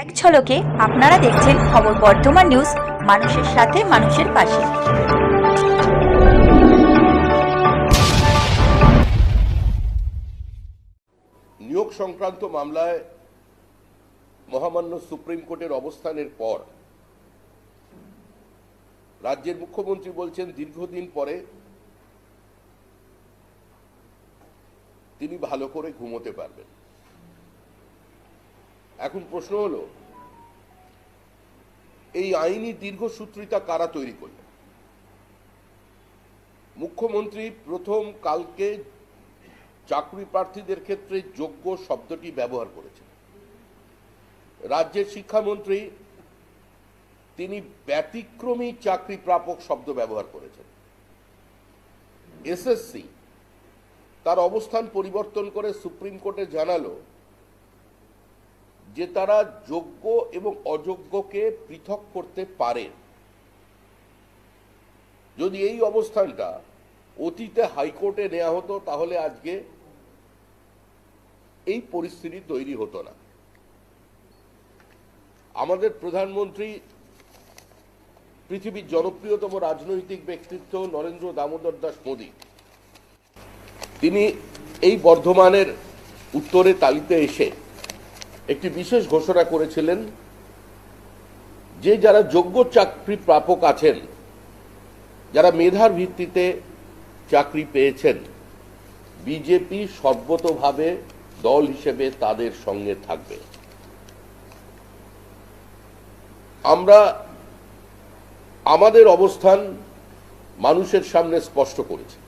এক ঝলকে আপনারা দেখছেন খবর বর্ধমান নিউজ, মানুষের সাথে মানুষের পাশে। নিয়োগ সংক্রান্ত মামলায় মহামান্য সুপ্রিম কোর্টের অবস্থানের পর রাজ্যের মুখ্যমন্ত্রী বলছেন দীর্ঘদিন পরে তিনি ভালো করে ঘুমোতে পারবেন। এখন প্রশ্ন হলো, এই আইনি দীর্ঘসূত্রিতা কারা তৈরি করলেন? মুখ্যমন্ত্রী প্রথম কালকে চাকরি প্রার্থীদের ক্ষেত্রে যোগ্য শব্দটি ব্যবহার করেছেন। রাজ্যের শিক্ষামন্ত্রী তিনি ব্যতিক্রমী চাকরি প্রাপক শব্দ ব্যবহার করেছেন। এসএসসি তার অবস্থান পরিবর্তন করে সুপ্রিম কোর্টে জানালো যে তারা যোগ্য এবং অযোগ্যকে পৃথক করতে পারে। যদি এই অবস্থানটা অতীতে হাইকোর্টে নেওয়া হতো তাহলে আজকে এই পরিস্থিতি তৈরি হতো না। আমাদের প্রধানমন্ত্রী পৃথিবীর জনপ্রিয়তম রাজনৈতিক ব্যক্তিত্ব নরেন্দ্র দামোদর দাস মোদী, তিনি এই বর্ধমানের উত্তরে তালিতে এসে একটি বিশেষ ঘোষণা করেছিলেন যে যারা যোগ্য চাকরি প্রাপক আছেন, যারা মেধার ভিত্তিতে চাকরি পেয়েছেন, বিজেপি সর্বতোভাবে দল হিসেবে তাদের সঙ্গে থাকবে। আমরা আমাদের অবস্থান মানুষের সামনে স্পষ্ট করেছি।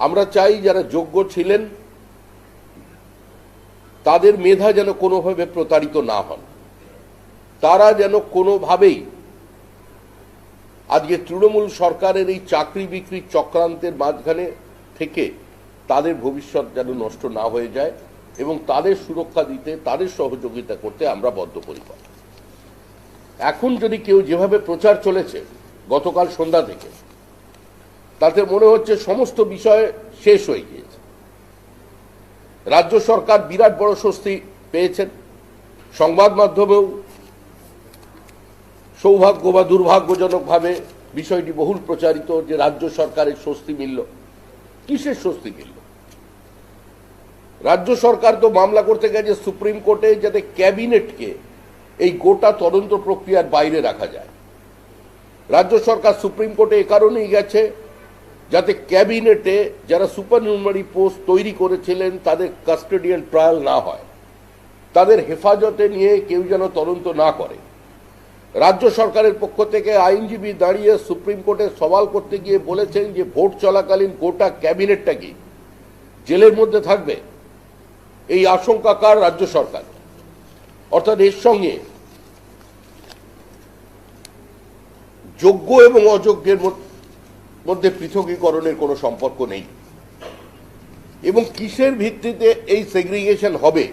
আমরা চাই যারা যোগ্য ছিলেন তাদের মেধা যেন কোনোভাবে প্রতারিত না হন, তারা যেন কোনোভাবেই আজকে তৃণমূল সরকারের এই চাকরি বিক্রি চক্রান্তের মাঝখানে থেকে তাদের ভবিষ্যৎ যেন নষ্ট না হয়ে যায় এবং তাদের সুরক্ষা দিতে, তাদের সহযোগিতা করতে আমরা বদ্ধপরিকর। এখন যদি কেউ যেভাবে প্রচার চলেছে গতকাল সন্ধ্যা থেকে, তাতে মনে হচ্ছে সমস্ত বিষয় শেষ হয়ে গিয়েছে। রাজ্য সরকার বিরাট বড় স্বস্তি পেয়েছেন। সংবাদ মাধ্যমেও সৌভাগ্য বা দুর্ভাগ্যজনকভাবে বিষয়টি বহুল প্রচারিত যে রাজ্য সরকারের স্বস্তি মিলল। কিসের স্বস্তি মিলল? রাজ্য সরকার তো মামলা করতে গেছে সুপ্রিম কোর্টে যাতে ক্যাবিনেটকে এই গোটা তদন্ত প্রক্রিয়ার বাইরে রাখা যায়। রাজ্য সরকার সুপ্রিম কোর্টে এ কারণেই গেছে যাতে ক্যাবিনেটে যারা সুপারনিউমারি পোস্ট তৈরি করেছিলেন তাদের কাস্টোডিয়াল ট্রায়াল না হয়, তাদের হেফাজতে নিয়ে কেউ যেন তদন্ত না করে। রাজ্য সরকারের পক্ষ থেকে আইনজীবী দাঁড়িয়ে সুপ্রিম কোর্টে সওয়াল করতে গিয়ে বলেছেন যে ভোট চলাকালীন গোটা ক্যাবিনেটটা কি জেলের মধ্যে থাকবে? এই আশঙ্কা কার? রাজ্য সরকার। অর্থাৎ এর সঙ্গে যোগ্য এবং অযোগ্যের মধ্যে পৃথকীকরণের কোনো সম্পর্ক নেই। এবং কিসের ভিত্তিতে এই সেগ্রিগেশন হবে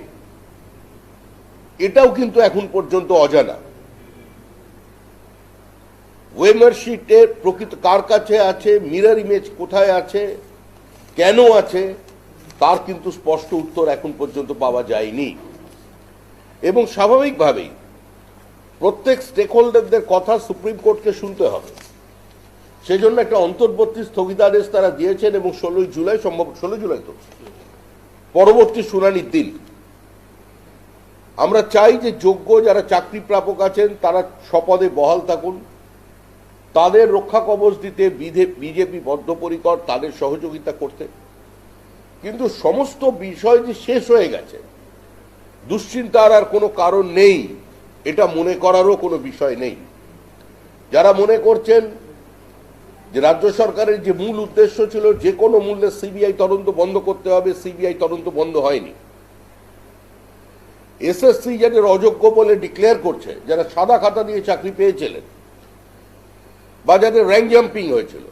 এটাও কিন্তু এখন পর্যন্ত অজানা। ওয়েমার শিটের প্রকৃত কার কাছে আছে, মিরর ইমেজ কোথায় আছে, কেন আছে, তার কিন্তু স্পষ্ট উত্তর এখন পর্যন্ত পাওয়া যায়নি। এবং স্বাভাবিকভাবেই প্রত্যেক স্টেক হোল্ডারদের কথা সুপ্রিম কোর্টকে শুনতে হবে। সেজন্য একটা অন্তর্বর্তী স্থগিতাদেশ তারা দিয়েছেন এবং 16 জুলাই, সম্ভব 16 জুলাই তো পরবর্তী শুনানির দিন। আমরা চাই যে যোগ্য যারা চাকরি প্রাপক আছেন তারা স্বপদে বহাল থাকুন, তাদের রক্ষা কবচ দিতে বিজেপি বদ্ধপরিকর, তাদের সহযোগিতা করতে। কিন্তু সমস্ত বিষয় যে শেষ হয়ে গেছে, দুশ্চিন্তার আর কোনো কারণ নেই, এটা মনে করারও কোনো বিষয় নেই। যারা মনে করছেন যে রাজ্য সরকারের যে মূল উদ্দেশ্য ছিল যে কোনো মূল্যে সিবিআই তদন্ত বন্ধ করতে হবে, সিবিআই তদন্ত বন্ধ হয়নি। এসএসসি যাদের অযোগ্য বলে ডিক্লেয়ার করছে, যারা সাদা খাতা দিয়ে চাকরি পেয়েছিলেন বা যাদের র্যাঙ্ক জাম্পিং হয়েছিল,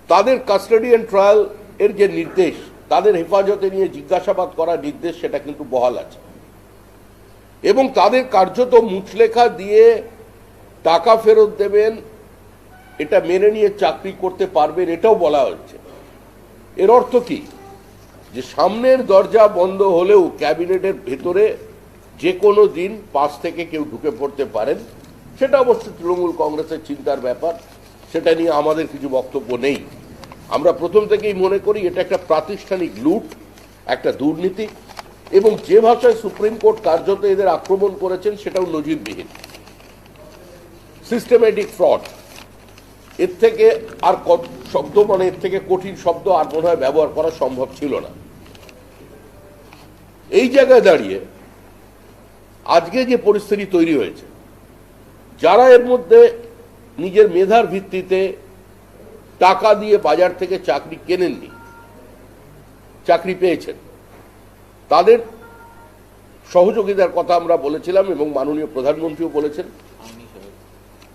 তাদের কাস্টোডিয়ান ট্রায়াল এর যে নির্দেশ, তাদের হেফাজতে নিয়ে জিজ্ঞাসাবাদ করার নির্দেশ, সেটা কিন্তু বহাল আছে। এবং তাদের কার্যত মুচলেখা দিয়ে টাকা ফেরত দেবেন, এটা মেনে নিয়ে চাকরি করতে পারবেন, এটাও বলা হচ্ছে। এর অর্থ কি? যে সামনের দরজা বন্ধ হলেও ক্যাবিনেটের ভেতরে যে কোনো দিন পাশ থেকে কেউ ঢুকে পড়তে পারেন, সেটা অবশ্য তৃণমূল কংগ্রেসের চিন্তার ব্যাপার, সেটা নিয়ে আমাদের কিছু বক্তব্য নেই। আমরা প্রথম থেকেই মনে করি এটা একটা প্রাতিষ্ঠানিক লুট, একটা দুর্নীতি, এবং যে ভাষায় সুপ্রিম কোর্ট কার্যত এদের আক্রমণ করেছেন সেটাও নজিরবিহীন, সিস্টেমেটিক ফ্রড। এর থেকে আর শব্দ, মানে এর থেকে কঠিন শব্দ আর মনে হয় ব্যবহার করা সম্ভব ছিল না। এই জায়গায় দাঁড়িয়ে আজকে যে পরিস্থিতি তৈরি হয়েছে, যারা এর মধ্যে নিজের মেধার ভিত্তিতে টাকা দিয়ে বাজার থেকে চাকরি কেনেননি, চাকরি পেয়েছেন, তাদের সহযোগিতার কথা আমরা বলেছিলাম এবং মাননীয় প্রধানমন্ত্রীও বলেছেন।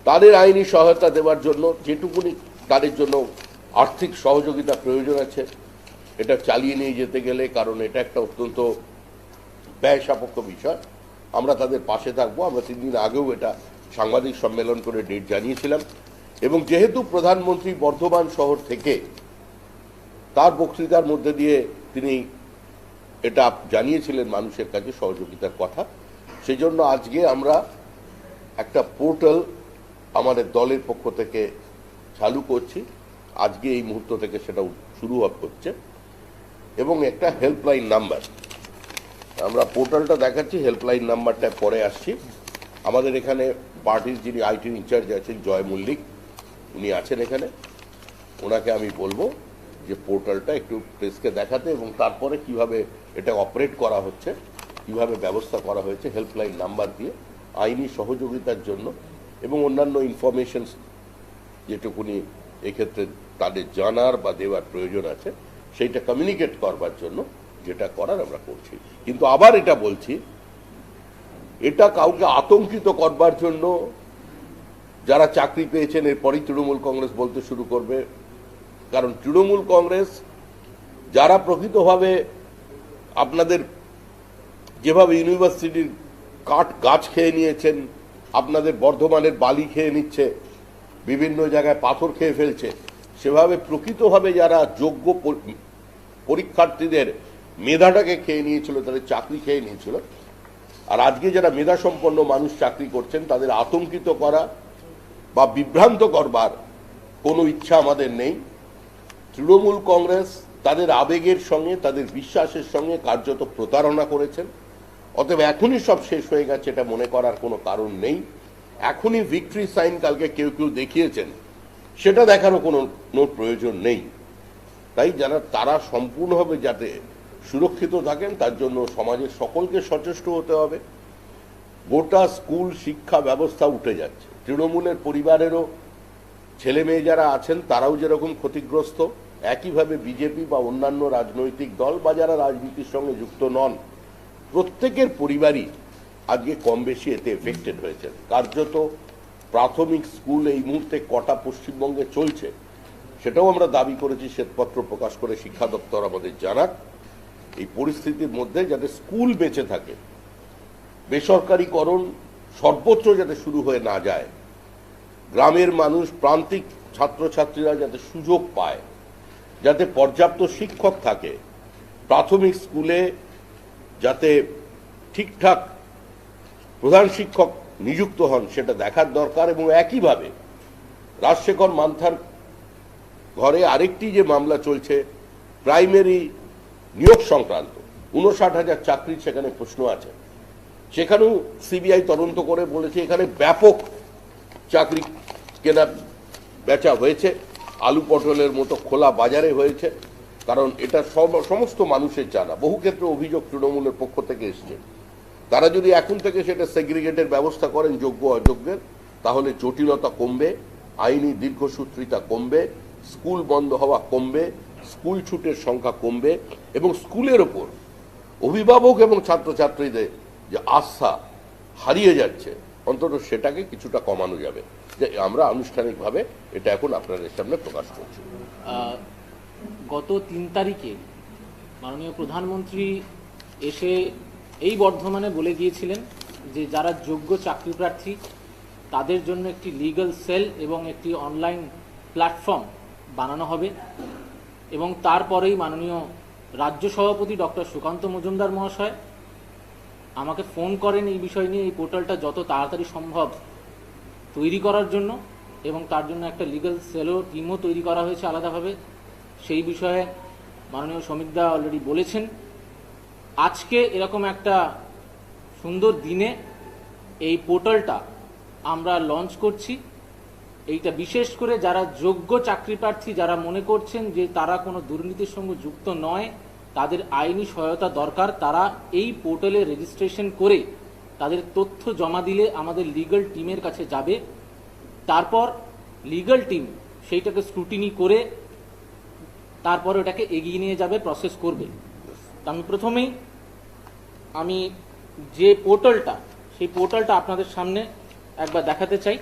তাদের আইনি সহায়তা দেওয়ার জন্য যেটুকুনি তাদের জন্য আর্থিক সহযোগিতা প্রয়োজন আছে, এটা চালিয়ে নিয়ে যেতে গেলে, কারণ এটা একটা অত্যন্ত ব্যয় সাপেক্ষ বিষয়, আমরা তাদের পাশে থাকবো। আমরা 3 দিন আগেও এটা সাংবাদিক সম্মেলন করে ডেট জানিয়েছিলাম, এবং যেহেতু প্রধানমন্ত্রী বর্ধমান শহর থেকে তার বক্তৃতার মধ্যে দিয়ে তিনি এটা জানিয়েছিলেন মানুষের কাছে সহযোগিতার কথা, সেই জন্য আজকে আমরা একটা পোর্টাল আমাদের দলের পক্ষ থেকে চালু করছি। আজকে এই মুহূর্ত থেকে সেটা শুরু হচ্ছে, এবং একটা হেল্পলাইন নাম্বার, আমরা পোর্টালটা দেখাচ্ছি, হেল্পলাইন নাম্বারটা পরে আসছি। আমাদের এখানে পার্টির যিনি আইটির ইনচার্জ আছেন জয় মল্লিক, উনি আছেন এখানে, ওনাকে আমি বলবো যে পোর্টালটা একটু প্রেসকে দেখাতে, এবং তারপরে কিভাবে এটা অপারেট করা হচ্ছে, কিভাবে ব্যবস্থা করা হয়েছে হেল্পলাইন নাম্বার দিয়ে আইনি সহযোগিতার জন্য, এবং অন্যান্য ইনফরমেশন যেটুকুনি এক্ষেত্রে তাদের জানার বা দেওয়ার প্রয়োজন আছে সেইটা কমিউনিকেট করবার জন্য যেটা করার আমরা করছি। কিন্তু আবার এটা বলছি, এটা কাউকে আতঙ্কিত করবার জন্য, যারা চাকরি পেয়েছেন এরপরই তৃণমূল কংগ্রেস বলতে শুরু করবে, কারণ তৃণমূল কংগ্রেস যারা প্রকৃতভাবে আপনাদের যেভাবে ইউনিভার্সিটির গাছ খেয়ে নিয়েছেন, আপনাদের বর্ধমানের বালি খেয়ে নিচ্ছে, বিভিন্ন জায়গায় পাথর খেয়ে ফেলছে, সেভাবে প্রকৃতভাবে যারা যোগ্য পরীক্ষার্থীদের মেধাটাকে খেয়ে নিয়েছিল, তাদের চাকরি খেয়ে নিয়েছিল, আর আজকে যারা মেধা সম্পন্ন মানুষ চাকরি করছেন তাদের আতঙ্কিত করা বা বিভ্রান্ত করবার কোনো ইচ্ছা আমাদের নেই। তৃণমূল কংগ্রেস তাদের আবেগের সঙ্গে, তাদের বিশ্বাসের সঙ্গে কার্যত প্রতারণা করেছেন। অতএব এখনই সব শেষ হয়ে গেছে এটা মনে করার কোনো কারণ নেই। এখনই ভিক্টরি সাইন কালকে কেউ কেউ দেখিয়েছেন, সেটা দেখারও কোনো প্রয়োজন নেই। তাই যারা তারা সম্পূর্ণভাবে যাতে সুরক্ষিত থাকেন তার জন্য সমাজের সকলকে সচেষ্ট হতে হবে। গোটা স্কুল শিক্ষা ব্যবস্থা উঠে যাচ্ছে, তৃণমূলের পরিবারেরও ছেলে মেয়ে যারা আছেন তারাও যেরকম ক্ষতিগ্রস্ত, একইভাবে বিজেপি বা অন্যান্য রাজনৈতিক দল বা যারা রাজনীতির সঙ্গে যুক্ত নন, প্রত্যেকের পরিবারই আজকে কম বেশি এতে এফেক্টেড হয়েছে। কার্যত প্রাথমিক স্কুল এই মুহূর্তে কটা পশ্চিমবঙ্গে চলছে সেটাও আমরা দাবি করেছি শ্বেতপত্র প্রকাশ করে, শিক্ষা দপ্তর আমাদের জানাক। এই পরিস্থিতির মধ্যে যাতে স্কুল বেঁচে থাকে, বেসরকারীকরণ সর্বত্র যাতে শুরু হয়ে না যায়, গ্রামের মানুষ, প্রান্তিক ছাত্রছাত্রীরা যাতে সুযোগ পায়, যাতে পর্যাপ্ত শিক্ষক থাকে, প্রাথমিক স্কুলে যাতে ঠিকঠাক প্রধান শিক্ষক নিযুক্ত হন সেটা দেখার দরকার। এবং একইভাবে রাজশেখর মান্থার ঘরে আরেকটি যে মামলা চলছে প্রাইমারি নিয়োগ সংক্রান্ত, 59,000 চাকরির সেখানে প্রশ্ন আছে, সেখানেও সিবিআই তদন্ত করে বলেছে এখানে ব্যাপক চাকরি কেনা বেচা হয়েছে, আলু পটলের মতো খোলা বাজারে হয়েছে। কারণ এটা সমস্ত মানুষের জানা, বহু ক্ষেত্রে অভিযোগ তৃণমূলের পক্ষ থেকে এসছে। তারা যদি এখন থেকে সেটা সেগ্রিগেটের ব্যবস্থা করেন যোগ্য অযোগ্যের, তাহলে জটিলতা কমবে, আইনি দীর্ঘসূত্রিতা কমবে, স্কুল বন্ধ হওয়া কমবে, স্কুল ছুটের সংখ্যা কমবে, এবং স্কুলের ওপর অভিভাবক এবং ছাত্রছাত্রীদের যে আস্থা হারিয়ে যাচ্ছে অন্তত সেটাকে কিছুটা কমানো যাবে। যে আমরা আনুষ্ঠানিকভাবে এটা এখন আপনাদের সামনে প্রকাশ করছি। গত 3 তারিখে মাননীয় প্রধানমন্ত্রী এসে এই বর্ধমানে বলে গিয়েছিলেন যে যারা যোগ্য চাকরি প্রার্থী তাদের জন্য একটি লিগ্যাল সেল এবং একটি অনলাইন প্ল্যাটফর্ম বানানো হবে। এবং তারপরেই মাননীয় রাজ্য সভাপতি ডক্টর সুকান্ত মজুমদার মহাশয় আমাকে ফোন করেন এই বিষয় নিয়ে, এই পোর্টালটা যত তাড়াতাড়ি সম্ভব তৈরি করার জন্য, এবং তার জন্য একটা লিগ্যাল সেলও টিমও তৈরি করা হয়েছে আলাদাভাবে। সেই বিষয়ে মাননীয় শ্রমিকদা অলরেডি বলেছেন। আজকে এরকম একটা সুন্দর দিনে এই পোর্টালটা আমরা লঞ্চ করছি। এইটা বিশেষ করে যারা যোগ্য চাকরি প্রার্থী, যারা মনে করছেন যে তারা কোনো দুর্নীতির সঙ্গে যুক্ত নয়, তাদের আইনি সহায়তা দরকার, তারা এই পোর্টালে রেজিস্ট্রেশন করে তাদের তথ্য জমা দিলে আমাদের লিগ্যাল টিমের কাছে যাবে। তারপর লিগ্যাল টিম সেইটাকে স্ক্রুটিনি করে তারপর ওটাকে এগিয়ে নিয়ে যাবে, প্রসেস করবে। তো আমি প্রথমেই যে পোর্টালটা, সেই পোর্টালটা আপনাদের সামনে একবার দেখাতে চাই।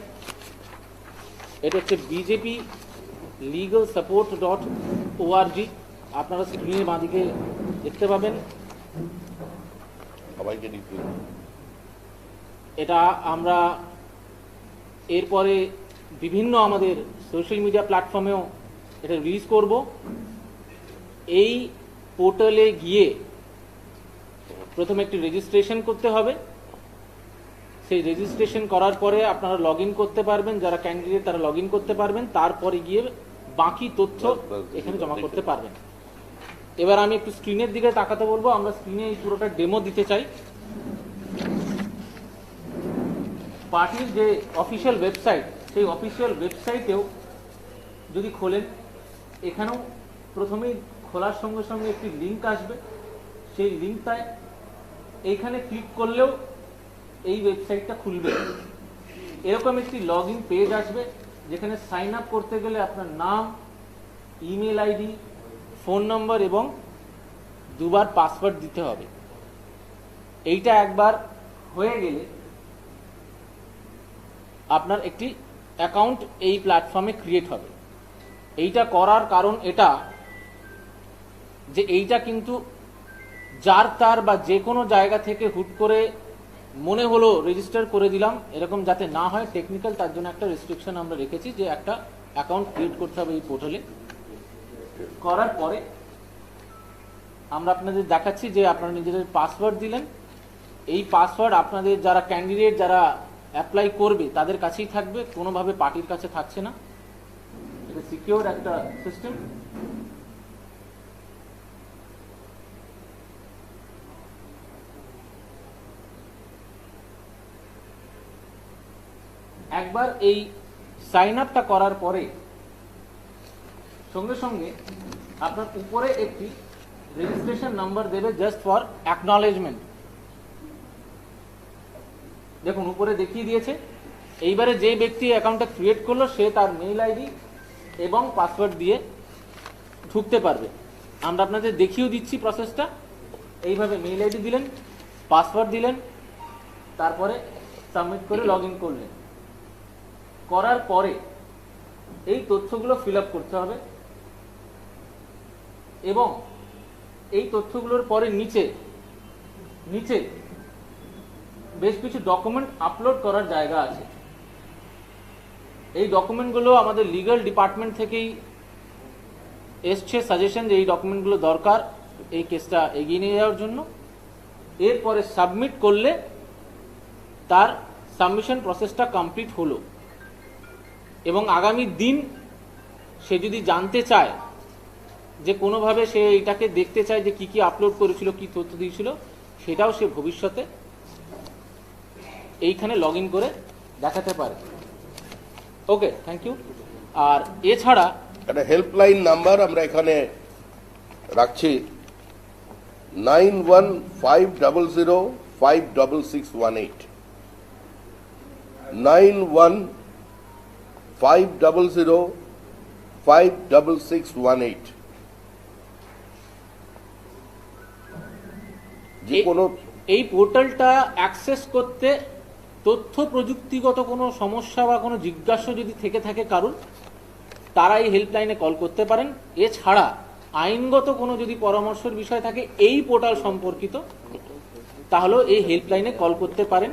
এটা হচ্ছে বিজেপি লিগাল সাপোর্ট .org। আপনারা স্ক্রিনের বাঁদিকে দেখতে পাবেন। সবাইকে নিতে এটা আমরা এরপরে বিভিন্ন আমাদের সোশ্যাল মিডিয়া প্ল্যাটফর্মেও এটা রিলিজ করব। এই পোর্টালে গিয়ে প্রথমে একটি রেজিস্ট্রেশন করতে হবে। সেই রেজিস্ট্রেশন করার পরে আপনারা লগ ইন করতে পারবেন, যারা ক্যান্ডিডেট তারা লগ ইন করতে পারবেন, তারপরে গিয়ে বাকি তথ্য এখানে জমা করতে পারবেন। এবার আমি একটু স্ক্রিনের দিকে তাকাতে বলবো। আমরা স্ক্রিনে এই পুরোটা ডেমো দিতে চাই। পার্টির যে অফিসিয়াল ওয়েবসাইট, সেই অফিসিয়াল ওয়েবসাইটেও যদি খোলেন, এখানেও প্রথমেই খোলার সঙ্গে সঙ্গে একটি লিঙ্ক আসবে। সেই লিঙ্কটায় এইখানে ক্লিক করলেও এই ওয়েবসাইটটা খুলবে। এরকম একটি লগ ইন পেজ আসবে, যেখানে সাইন আপ করতে গেলে আপনার নাম, ইমেল আইডি, ফোন নম্বর এবং দুবার পাসওয়ার্ড দিতে হবে। এইটা একবার হয়ে গেলে আপনার একটি অ্যাকাউন্ট এই প্ল্যাটফর্মে ক্রিয়েট হবে। এইটা করার কারণ এটা যে এইটা কিন্তু যার তার বা যে কোনো জায়গা থেকে হুট করে মনে হলো রেজিস্টার করে দিলাম, এরকম যাতে না হয় টেকনিক্যাল, তার জন্য একটা রেস্ট্রিকশন আমরা রেখেছি যে একটা অ্যাকাউন্ট ক্রিয়েট করতে হবে এই পোর্টালে। করার পরে আমরা আপনাদের দেখাচ্ছি যে আপনারা নিজেদের পাসওয়ার্ড দিলেন। এই পাসওয়ার্ড আপনাদের যারা ক্যান্ডিডেট, যারা অ্যাপ্লাই করবে তাদের কাছেই থাকবে, কোনোভাবে পার্টির কাছে থাকছে না। এটা সিকিউর একটা সিস্টেম। একবার এই সাইন আপটা করার পরে সঙ্গে সঙ্গে আপনার উপরে একটি রেজিস্ট্রেশন নাম্বার দেবে, জাস্ট ফর অ্যাকনলেজমেন্ট। দেখুন উপরে দেখিয়ে দিয়েছে। এইবারে যে ব্যক্তি অ্যাকাউন্টটা ক্রিয়েট করলো, সে তার মেইল আইডি এবং পাসওয়ার্ড দিয়ে ঢুকতে পারবে। আমরা আপনাদের দেখিয়েও দিচ্ছি প্রসেসটা। এইভাবে মেইল আইডি দিলেন, পাসওয়ার্ড দিলেন, তারপরে সাবমিট করে লগ ইন করলেন। করার পরে এই তথ্যগুলো ফিল আপ করতে হবে এবং এই তথ্যগুলোর পরে নিচে নিচে বেশ কিছু ডকুমেন্ট আপলোড করার জায়গা আছে। এই ডকুমেন্টগুলো আমাদের লিগ্যাল ডিপার্টমেন্ট থেকেই এসছে সাজেশন যে এই ডকুমেন্টগুলো দরকার এই কেসটা এগিয়ে নিয়ে যাওয়ার জন্য। এরপরে সাবমিট করলে তার সাবমিশন প্রসেসটা কমপ্লিট হলো। এবং আগামী দিন সে যদি জানতে চায় যে কোনোভাবে সে এটাকে দেখতে চায় যে কি কি আপলোড করেছিল, কি তথ্য দিয়েছিল, সেটাও সে ভবিষ্যতে এইখানে লগ ইন করে দেখাতে পারে। ওকে, থ্যাংক ইউ। আর এছাড়া একটা হেল্পলাইন নাম্বার আমরা এখানে রাখছি, 9150056618, 9150056618। যে কোনো এই পোর্টালটা অ্যাক্সেস করতে তথ্য প্রযুক্তিগত কোনো সমস্যা বা কোনো জিজ্ঞাসা যদি থেকে থাকে কারণ, তারা এই হেল্পলাইনে কল করতে পারেন। এছাড়া আইনগত কোনো যদি পরামর্শের বিষয় থাকে এই পোর্টাল সম্পর্কিত, তাহলেও এই হেল্পলাইনে কল করতে পারেন।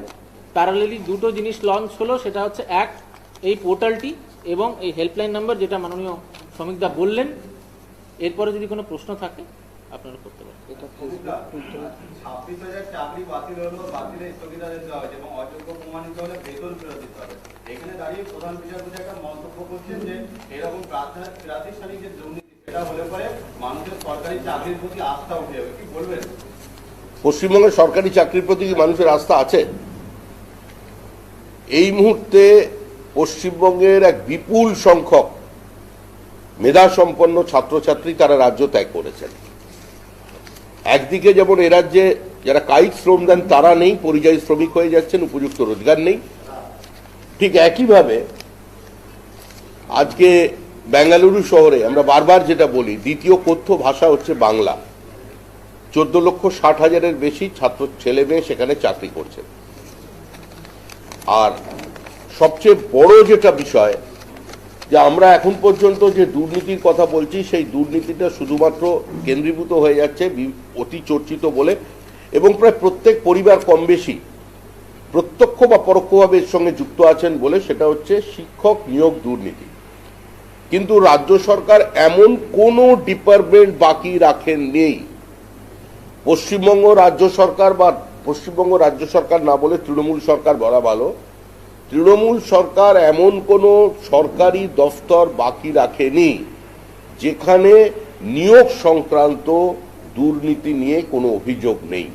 প্যারালেলি দুটো জিনিস লঞ্চ হলো, সেটা হচ্ছে এক, এই পোর্টালটি এবং এই হেল্পলাইন নাম্বার যেটা মাননীয় শ্রমিকদা বললেন। এরপরে যদি কোনো প্রশ্ন থাকে আপনারা করতে পারেন। 26,000 চাকরি বাতিল হলো, বাতিলের স্থগিতাদেশ দেওয়া হয়েছে এবং অযোগ্য প্রমাণিত হলে বেতন ফেরত দিতে হবে। এখানে দাঁড়িয়ে প্রধান বিচারপতি একটা মন্তব্য করছেন যে এরকম প্রাতিষ্ঠানিক যে দুর্নীতি সেটা হলে পরে মানুষের সরকারি চাকরির প্রতি আস্থা উঠে যাবে, কি বলবেন? পশ্চিমবঙ্গের সরকারি চাকরির প্রতি কি মানুষের আস্থা আছে? এই মুহূর্তে পশ্চিমবঙ্গের এক বিপুল সংখ্যক মেধাসম্পন্ন ছাত্রছাত্রী তারা রাজ্য ত্যাগ করেছেন। একদিকে যেমন এ রাজ্যে যারা কায়িক শ্রম দেন তারা নেই, পরিযায়ী শ্রমিক হয়ে যাচ্ছেন, উপযুক্ত রোজগার নেই। ঠিক একইভাবে আজকে বেঙ্গালুরু শহরে আমরা বারবার যেটা বলি, দ্বিতীয় কথ্য ভাষা হচ্ছে বাংলা। 14,60,000-এর বেশি ছাত্র ছেলে মেয়ে সেখানে চাকরি করছে। আর সবচেয়ে বড় যেটা বিষয়, যে আমরা এখন পর্যন্ত যে দুর্নীতির কথা বলছি সেই দুর্নীতিটা শুধুমাত্র কেন্দ্রীভূত হয়ে যাচ্ছে অতি চর্চিত বলে, এবং প্রায় প্রত্যেক পরিবার কম বেশি প্রত্যক্ষ বা পরোক্ষভাবে এর সঙ্গে যুক্ত আছেন বলে, সেটা হচ্ছে শিক্ষক নিয়োগ দুর্নীতি। কিন্তু রাজ্য সরকার এমন কোনো ডিপার্টমেন্ট বাকি রাখেন নেই। পশ্চিমবঙ্গ রাজ্য সরকার, বা পশ্চিমবঙ্গ রাজ্য সরকার না বলে তৃণমূল সরকার বলা ভালো, তৃণমূল সরকার এমন কোনো সরকারি দফতর বাকি রাখেনি যেখানে নিয়োগ সংক্রান্ত দুর্নীতি নিয়ে কোনো অভিযোগ নেই।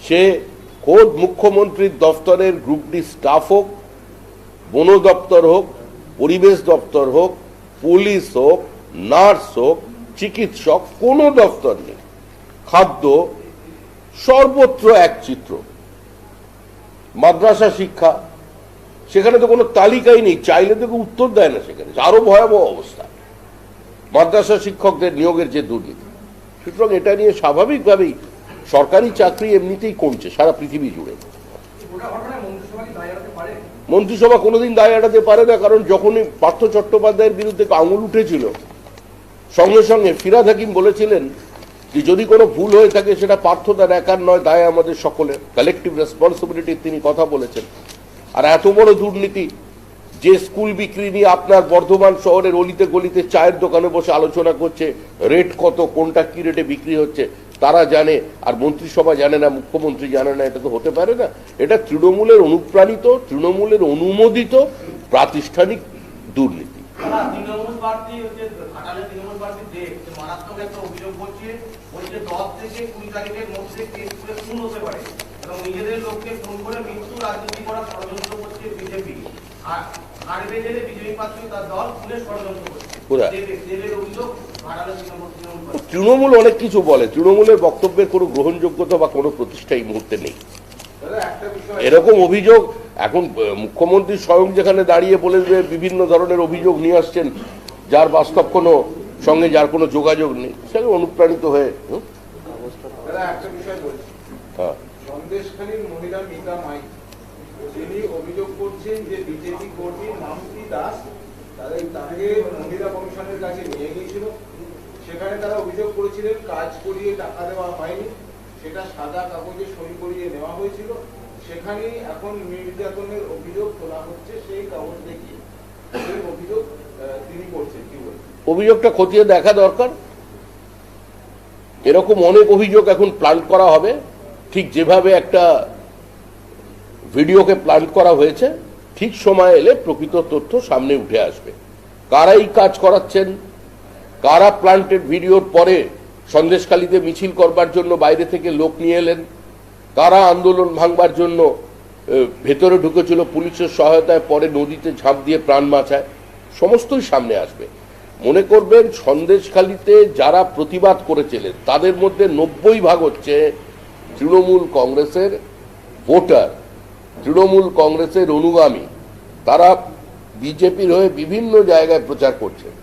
সে খোদ মুখ্যমন্ত্রীর দফতরের গ্রুপ ডি স্টাফ হোক, বন দপ্তর হোক, পরিবেশ দপ্তর হোক, পুলিশ হোক, নার্স হোক, চিকিৎসক, কোনো দপ্তর নেই। খাদ্য, সর্বত্র এক চিত্র। মাদ্রাসা শিক্ষা, সেখানে তো কোনো তালিকাই নেই, চাইলে তো উত্তর দেয় না, সেখানে আরো ভয়াবহ অবস্থা মাদ্রাসা শিক্ষকদের নিয়োগের যে দুর্নীতি। সুতরাং এটা নিয়ে স্বাভাবিকভাবেই সরকারি চাকরি এমনিতেই কমছে সারা পৃথিবী জুড়ে। মন্ত্রিসভা কোনোদিন দায় এড়াতে পারে না, কারণ যখনই পার্থ চট্টোপাধ্যায়ের বিরুদ্ধে আঙুল উঠেছিল, সঙ্গে সঙ্গে ফিরহাদ হাকিম বলেছিলেন যে যদি কোনো ভুল হয়ে থাকে সেটা পার্থ তার একার নয়, দায় আমাদের সকলের, কালেকটিভ রেসপন্সিবিলিটি তিনি কথা বলেছেন। আর এত বড় দুর্নীতি যে স্কুল বিক্রি নিয়ে আপনার বর্ধমান শহরের অলিতে গলিতে চায়ের দোকানে বসে আলোচনা করছে, রেট কত, কোনটা কি রেটে বিক্রি হচ্ছে তারা জানে, আর মন্ত্রিসভা জানে না, মুখ্যমন্ত্রী জানে না, এটা তো হতে পারে না। এটা তৃণমূলের অনুপ্রাণিত, তৃণমূলের অনুমোদিত প্রাতিষ্ঠানিক দুর্নীতি। তৃণমূল প্রার্থী হচ্ছে ঘাটালে তৃণমূল প্রার্থী দেব মারাত্মক একটা অভিযোগ করছে, বলছে 10 থেকে 20 তারিখের মধ্যে কেস করে খুন হতে পারে এবং নিজেদের লোককে ফোন করে মৃত্যু রাজনীতি করার ষড়যন্ত্র করছে বিজেপি। আর হারবে জেলে বিজেপি প্রার্থী তার দল খুনের ষড়যন্ত্র করছে। দেবের অভিযোগ ঘাটালে তৃণমূল অনেক কিছু বলে, তৃণমূলের বক্তব্যের কোনো গ্রহণযোগ্যতা বা কোনো প্রতিষ্ঠা এই মুহূর্তে নেই। এরকম অভিযোগ এখন মুখ্যমন্ত্রী স্বয়ং যেখানে দাঁড়িয়ে বলে যে বিভিন্ন ধরনের অভিযোগ নিয়ে আসছেন যার বাস্তব কোনো সঙ্গে যার কোনো যোগাযোগ নেই, সেটা অনুপ্রাণিত হয়ে একটা বিষয় বলছি, সন্দেশখালীর মহিলা মিতা মাই তিনি অভিযোগ করছেন যে বিজেপি কর্মী মামতি দাস তাকে মহিলা কমিশনের কাছে নিয়ে গিয়েছিল, সেখানে তারা অভিযোগ করেছিলেন কাজ করিয়ে টাকা দেওয়া হয়নি, সেটা সাদা কাগজে সই করিয়ে নেওয়া হয়েছিল, সেখানে এখন নির্যাতনের অভিযোগ তোলা হচ্ছে সেই কাগজ দেখিয়ে। সেই অভিযোগ তিনি করছেন, কি বলছেন? অভিযোগটা খতিয়ে দেখা দরকার। এরকম অনেক অভিযোগ এখন প্ল্যান করা হবে, ঠিক যেভাবে একটা ভিডিওকে প্ল্যান করা হয়েছে, ঠিক সময় এলে প্রকৃত তথ্য সামনে উঠে আসবে। কারাই কাজ করাচ্ছেন, কারা প্ল্যান্টেড ভিডিওর পরে সন্দেশখালীতে মিছিল করবার জন্য বাইরে থেকে লোক নিয়ে এলেন, কারা আন্দোলন ভাঙবার জন্য ভেতরে ঢুকেছিল পুলিশের সহায়তায়, পরে নদীতে ঝাঁপ দিয়ে প্রাণ বাঁচায়, সমস্তই সামনে আসবে। মনে করবেন সন্দেশখালীতে যারা প্রতিবাদ করেছিলেন তাদের মধ্যে 90% হচ্ছে তৃণমূল কংগ্রেসের ভোটার, তৃণমূল কংগ্রেসের অনুগামী। তারা বিজেপির হয়ে বিভিন্ন জায়গায় প্রচার করছেন।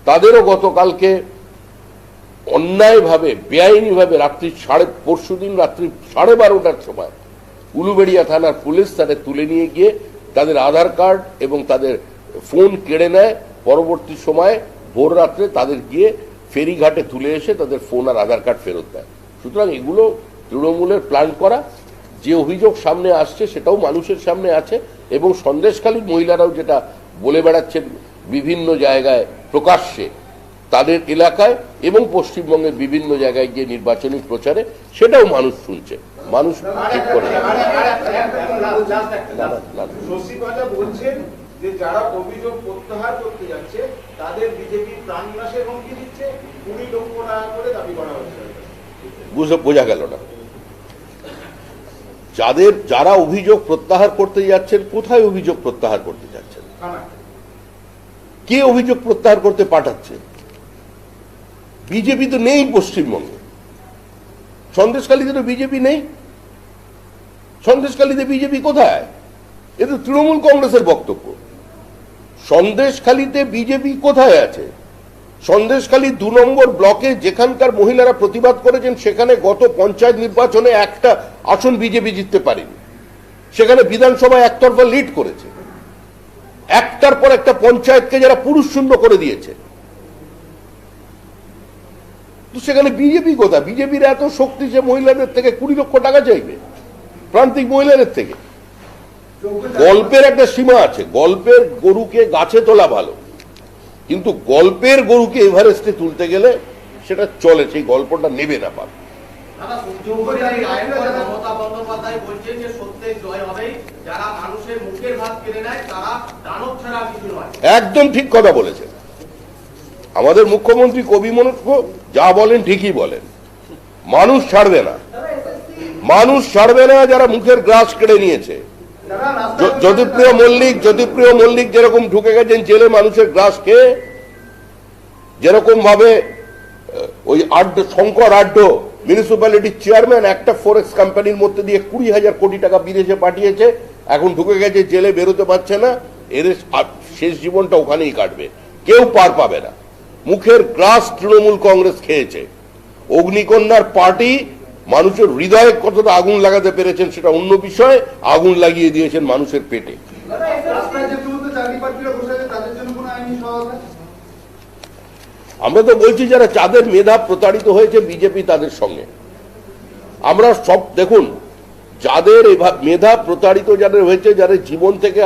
তাদেরও গতকালকে অন্যায়ভাবে, বেআইনিভাবে পরশুদিন রাত্রি 12:30টার সময় উলুবেড়িয়া থানার পুলিশ তাদের তুলে নিয়ে গিয়ে তাদের আধার কার্ড এবং তাদের ফোন কেড়ে নেয়। পরবর্তী সময়ে ভোর রাত্রে তাদের গিয়ে ফেরিঘাটে তুলে এসে তাদের ফোন আর আধার কার্ড ফেরত দেয়। সুতরাং এগুলো তৃণমূলের প্ল্যান করা। যে অভিযোগ সামনে আসছে সেটাও মানুষের সামনে আছে, এবং সন্দেশখালীর মহিলারাও যেটা বলে বেড়াচ্ছেন বিভিন্ন জায়গায় প্রকাশ্যে, তাদের এলাকায় এবং পশ্চিমবঙ্গের বিভিন্ন জায়গায় গিয়ে নির্বাচনী প্রচারে, সেটাও মানুষ শুনছে, মানুষ ঠিক করে। শশীবাজা বলছেন যে যারা অভিযোগ প্রত্যাহার করতে যাচ্ছে তাদের বিজেপি প্রাণনাশের হুমকি দিচ্ছে, 20 লক্ষ টাকা করে দাবি করা হচ্ছে। বোঝা গেল না। যারা অভিযোগ প্রত্যাহার করতে যাচ্ছেন, কোথায় অভিযোগ প্রত্যাহার করতে যাচ্ছেন? কে অভিযোগ প্রত্যাহার করতে পাঠাচ্ছে? বিজেপি তো নেই পশ্চিমবঙ্গে। সন্দেশখালীতে তো বিজেপি নেই। সন্দেশখালীতে বিজেপি কোথায়? এ তো তৃণমূল কংগ্রেসের বক্তব্য। সন্দেশখালীতে বিজেপি কোথায় আছে? সন্দেশখালী 2 নম্বর ব্লকে যেখানকার মহিলারা প্রতিবাদ করেছেন, সেখানে গত পঞ্চায়েত নির্বাচনে একটা আসন বিজেপি জিততে পারেনি। সেখানে বিধানসভায় একতরফা লিড করেছে, একটার পর একটা পঞ্চায়েতকে যারা পুরুষ শূন্য করে দিয়েছে। তো সেখানে বিজেপি কোথায়? বিজেপির এত শক্তি যে মহিলাদের থেকে 20 লক্ষ টাকা চাইবে, প্রান্তিক মহিলাদের থেকে। গল্পের একটা সীমা আছে। গল্পের গরুকে গাছে তোলা ভালো, কিন্তু গল্পের গরুকে এভারেস্টে তুলতে গেলে সেটা চলে, সেই গল্পটা নেবে না পাবে। মমতা বন্দ্যোপাধ্যায় বলছেন যে সত্যের জয় হবেই, যারা মানুষের মুখের ভাত কেড়ে নেয় তারা দানব ছাড়া কিছু নয়। একদম ঠিক কথা বলেছেন আমাদের মুখ্যমন্ত্রী কবি মনোজ, যা বলেন ঠিকই বলেন। মানুষ ছাড়বে না, মানুষ ছাড়বে না যারা মুখের গ্রাস কেড়ে নিয়েছে। জ্যোতিপ্রিয় মল্লিক যেরকম ঢুকে গেছেন জেলে মানুষের গ্রাস খেয়ে, যেরকম ভাবে ওই শঙ্কর আড্ড মিউনিসিপ্যালিটির চেয়ারম্যান একটা ফরেক্স কোম্পানির মধ্যে দিয়ে 20,000 কোটি টাকা বিদেশে পাঠিয়েছে, এখন ঢুকে গেছে জেলে, বেরোতে পারছে না। এর শেষ জীবনটা ওখানেই কাটবে, কেউ পার পাবে না। মুখের গ্রাস তৃণমূল কংগ্রেস খেয়েছে। অগ্নিকন্যার পার্টি মানুষের হৃদয়ে কতটা আগুন লাগাতে পেরেছেন সেটা অন্য বিষয়, আগুন লাগিয়ে দিয়েছেন মানুষের পেটে। আমরা তো বলছি যারা যাদের মেধা প্রতারিত হয়েছে বিজেপি তাদের সঙ্গে। আমরা সব দেখুন, যাদের মেধা প্রতারিত যাদের হয়েছে, যাদের জীবন থেকে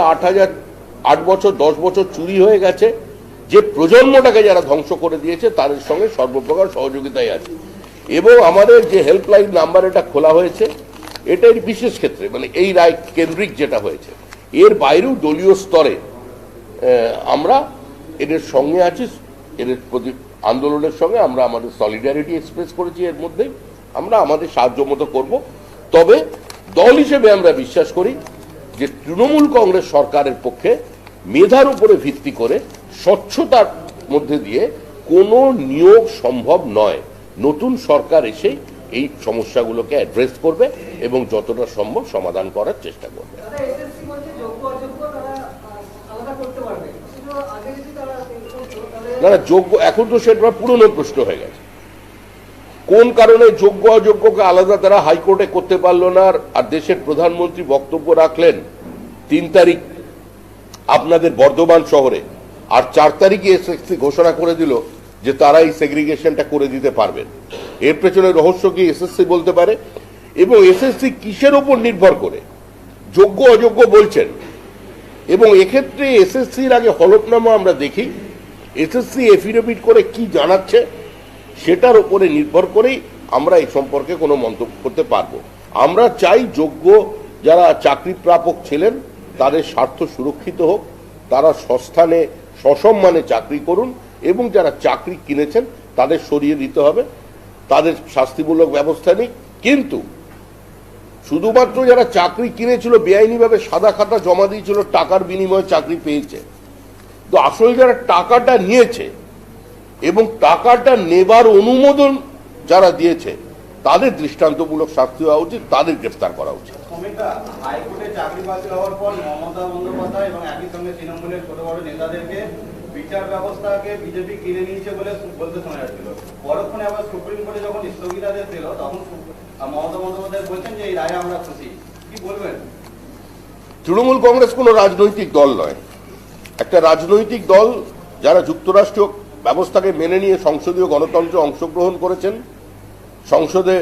8 বছর 10 বছর চুরি হয়ে গেছে, যে প্রজন্মটাকে যারা ধ্বংস করে দিয়েছে, তাদের সঙ্গে সর্বপ্রকার সহযোগিতায় আছে। এবং আমাদের যে হেল্পলাইন নাম্বার এটা খোলা হয়েছে, এটার বিশেষ ক্ষেত্রে মানে এই রায় কেন্দ্রিক যেটা হয়েছে, এর বাইরেও দলীয় স্তরে আমরা এদের সঙ্গে আছি। এদের প্রতি আন্দোলনের সঙ্গে আমরা আমাদের সলিডারিটি এক্সপ্রেস করেছি। এর মধ্যে আমরা আমাদের সাহায্য মতো করব। তবে দল হিসেবে আমরা বিশ্বাস করি যে তৃণমূল কংগ্রেস সরকারের পক্ষে মেধার উপরে ভিত্তি করে স্বচ্ছতার মধ্যে দিয়ে কোনো নিয়োগ সম্ভব নয়। নতুন সরকার এসে এই সমস্যাগুলোকে অ্যাড্রেস করবে এবং যতটা সম্ভব সমাধান করার চেষ্টা করবে। না, যোগ্য এখন তো সেটা পুরনো প্রশ্ন হয়ে গেছে। কোন কারণে যোগ্য অযোগ্যকে আলাদা তারা হাইকোর্টে করতে পারলো না? আর দেশের প্রধানমন্ত্রী বক্তব্য রাখলেন 3 তারিখ আপনাদের বর্ধমান শহরে, আর 4 তারিখে এসএসসি ঘোষণা করে দিল যে তারা এই সেগ্রিগেশনটা করে দিতে পারবেন। এর পেছনে রহস্য কি এসএসসি বলতে পারে? এবং এসএসসি কিসের উপর নির্ভর করে যোগ্য অযোগ্য বলছেন? এবং এক্ষেত্রে এসএসসির আগে হলফনামা আমরা দেখি, এসএসসি এফিডেভিট করে কি জানাচ্ছে সেটার উপরে নির্ভর করেই আমরা এই সম্পর্কে কোনো মন্তব্য করতে পারবো। আমরা চাই যোগ্য যারা চাকরি প্রাপক ছিলেন তাদের স্বার্থ সুরক্ষিত হোক, তারা সস্থানে সসম্মানে চাকরি করুন, এবং যারা চাকরি কিনেছেন তাদের সরিয়ে দিতে হবে, তাদের শাস্তিমূলক ব্যবস্থা নিক। কিন্তু শুধুমাত্র যারা চাকরি কিনেছিল, বেআইনিভাবে সাদা খাতা জমা দিয়েছিল, টাকার বিনিময়ে চাকরি পেয়েছে, তো আসলে যারা টাকাটা নিয়েছে এবং টাকাটা নেবার অনুমোদন যারা দিয়েছে তাদের দৃষ্টান্তমূলক শাস্তি হওয়া উচিত, তাদের গ্রেফতার করা উচিত। হাইকোর্টে চাকরি বাতিল হওয়ার পর মমতা বন্দ্যোপাধ্যায় এবং একই সঙ্গে তৃণমূলের ছোট বড় নেতাদেরকে বিচার ব্যবস্থাকে বিজেপি কিনে নিয়েছে বলে বলতে শোনা যাচ্ছিল। পরক্ষণে আবার সুপ্রিম কোর্টে যখন স্থগিতাদেশ দিল, তখন মমতা বন্দ্যোপাধ্যায় বলছেন যে এই রায়ে আমরা খুশি। কি বলবেন? তৃণমূল কংগ্রেস কোনো রাজনৈতিক দল নয়। একটা রাজনৈতিক দল যারা যুক্তরাষ্ট্রীয় ব্যবস্থাকে মেনে নিয়ে সংসদীয় গণতন্ত্রে অংশগ্রহণ করেছেন, সংসদে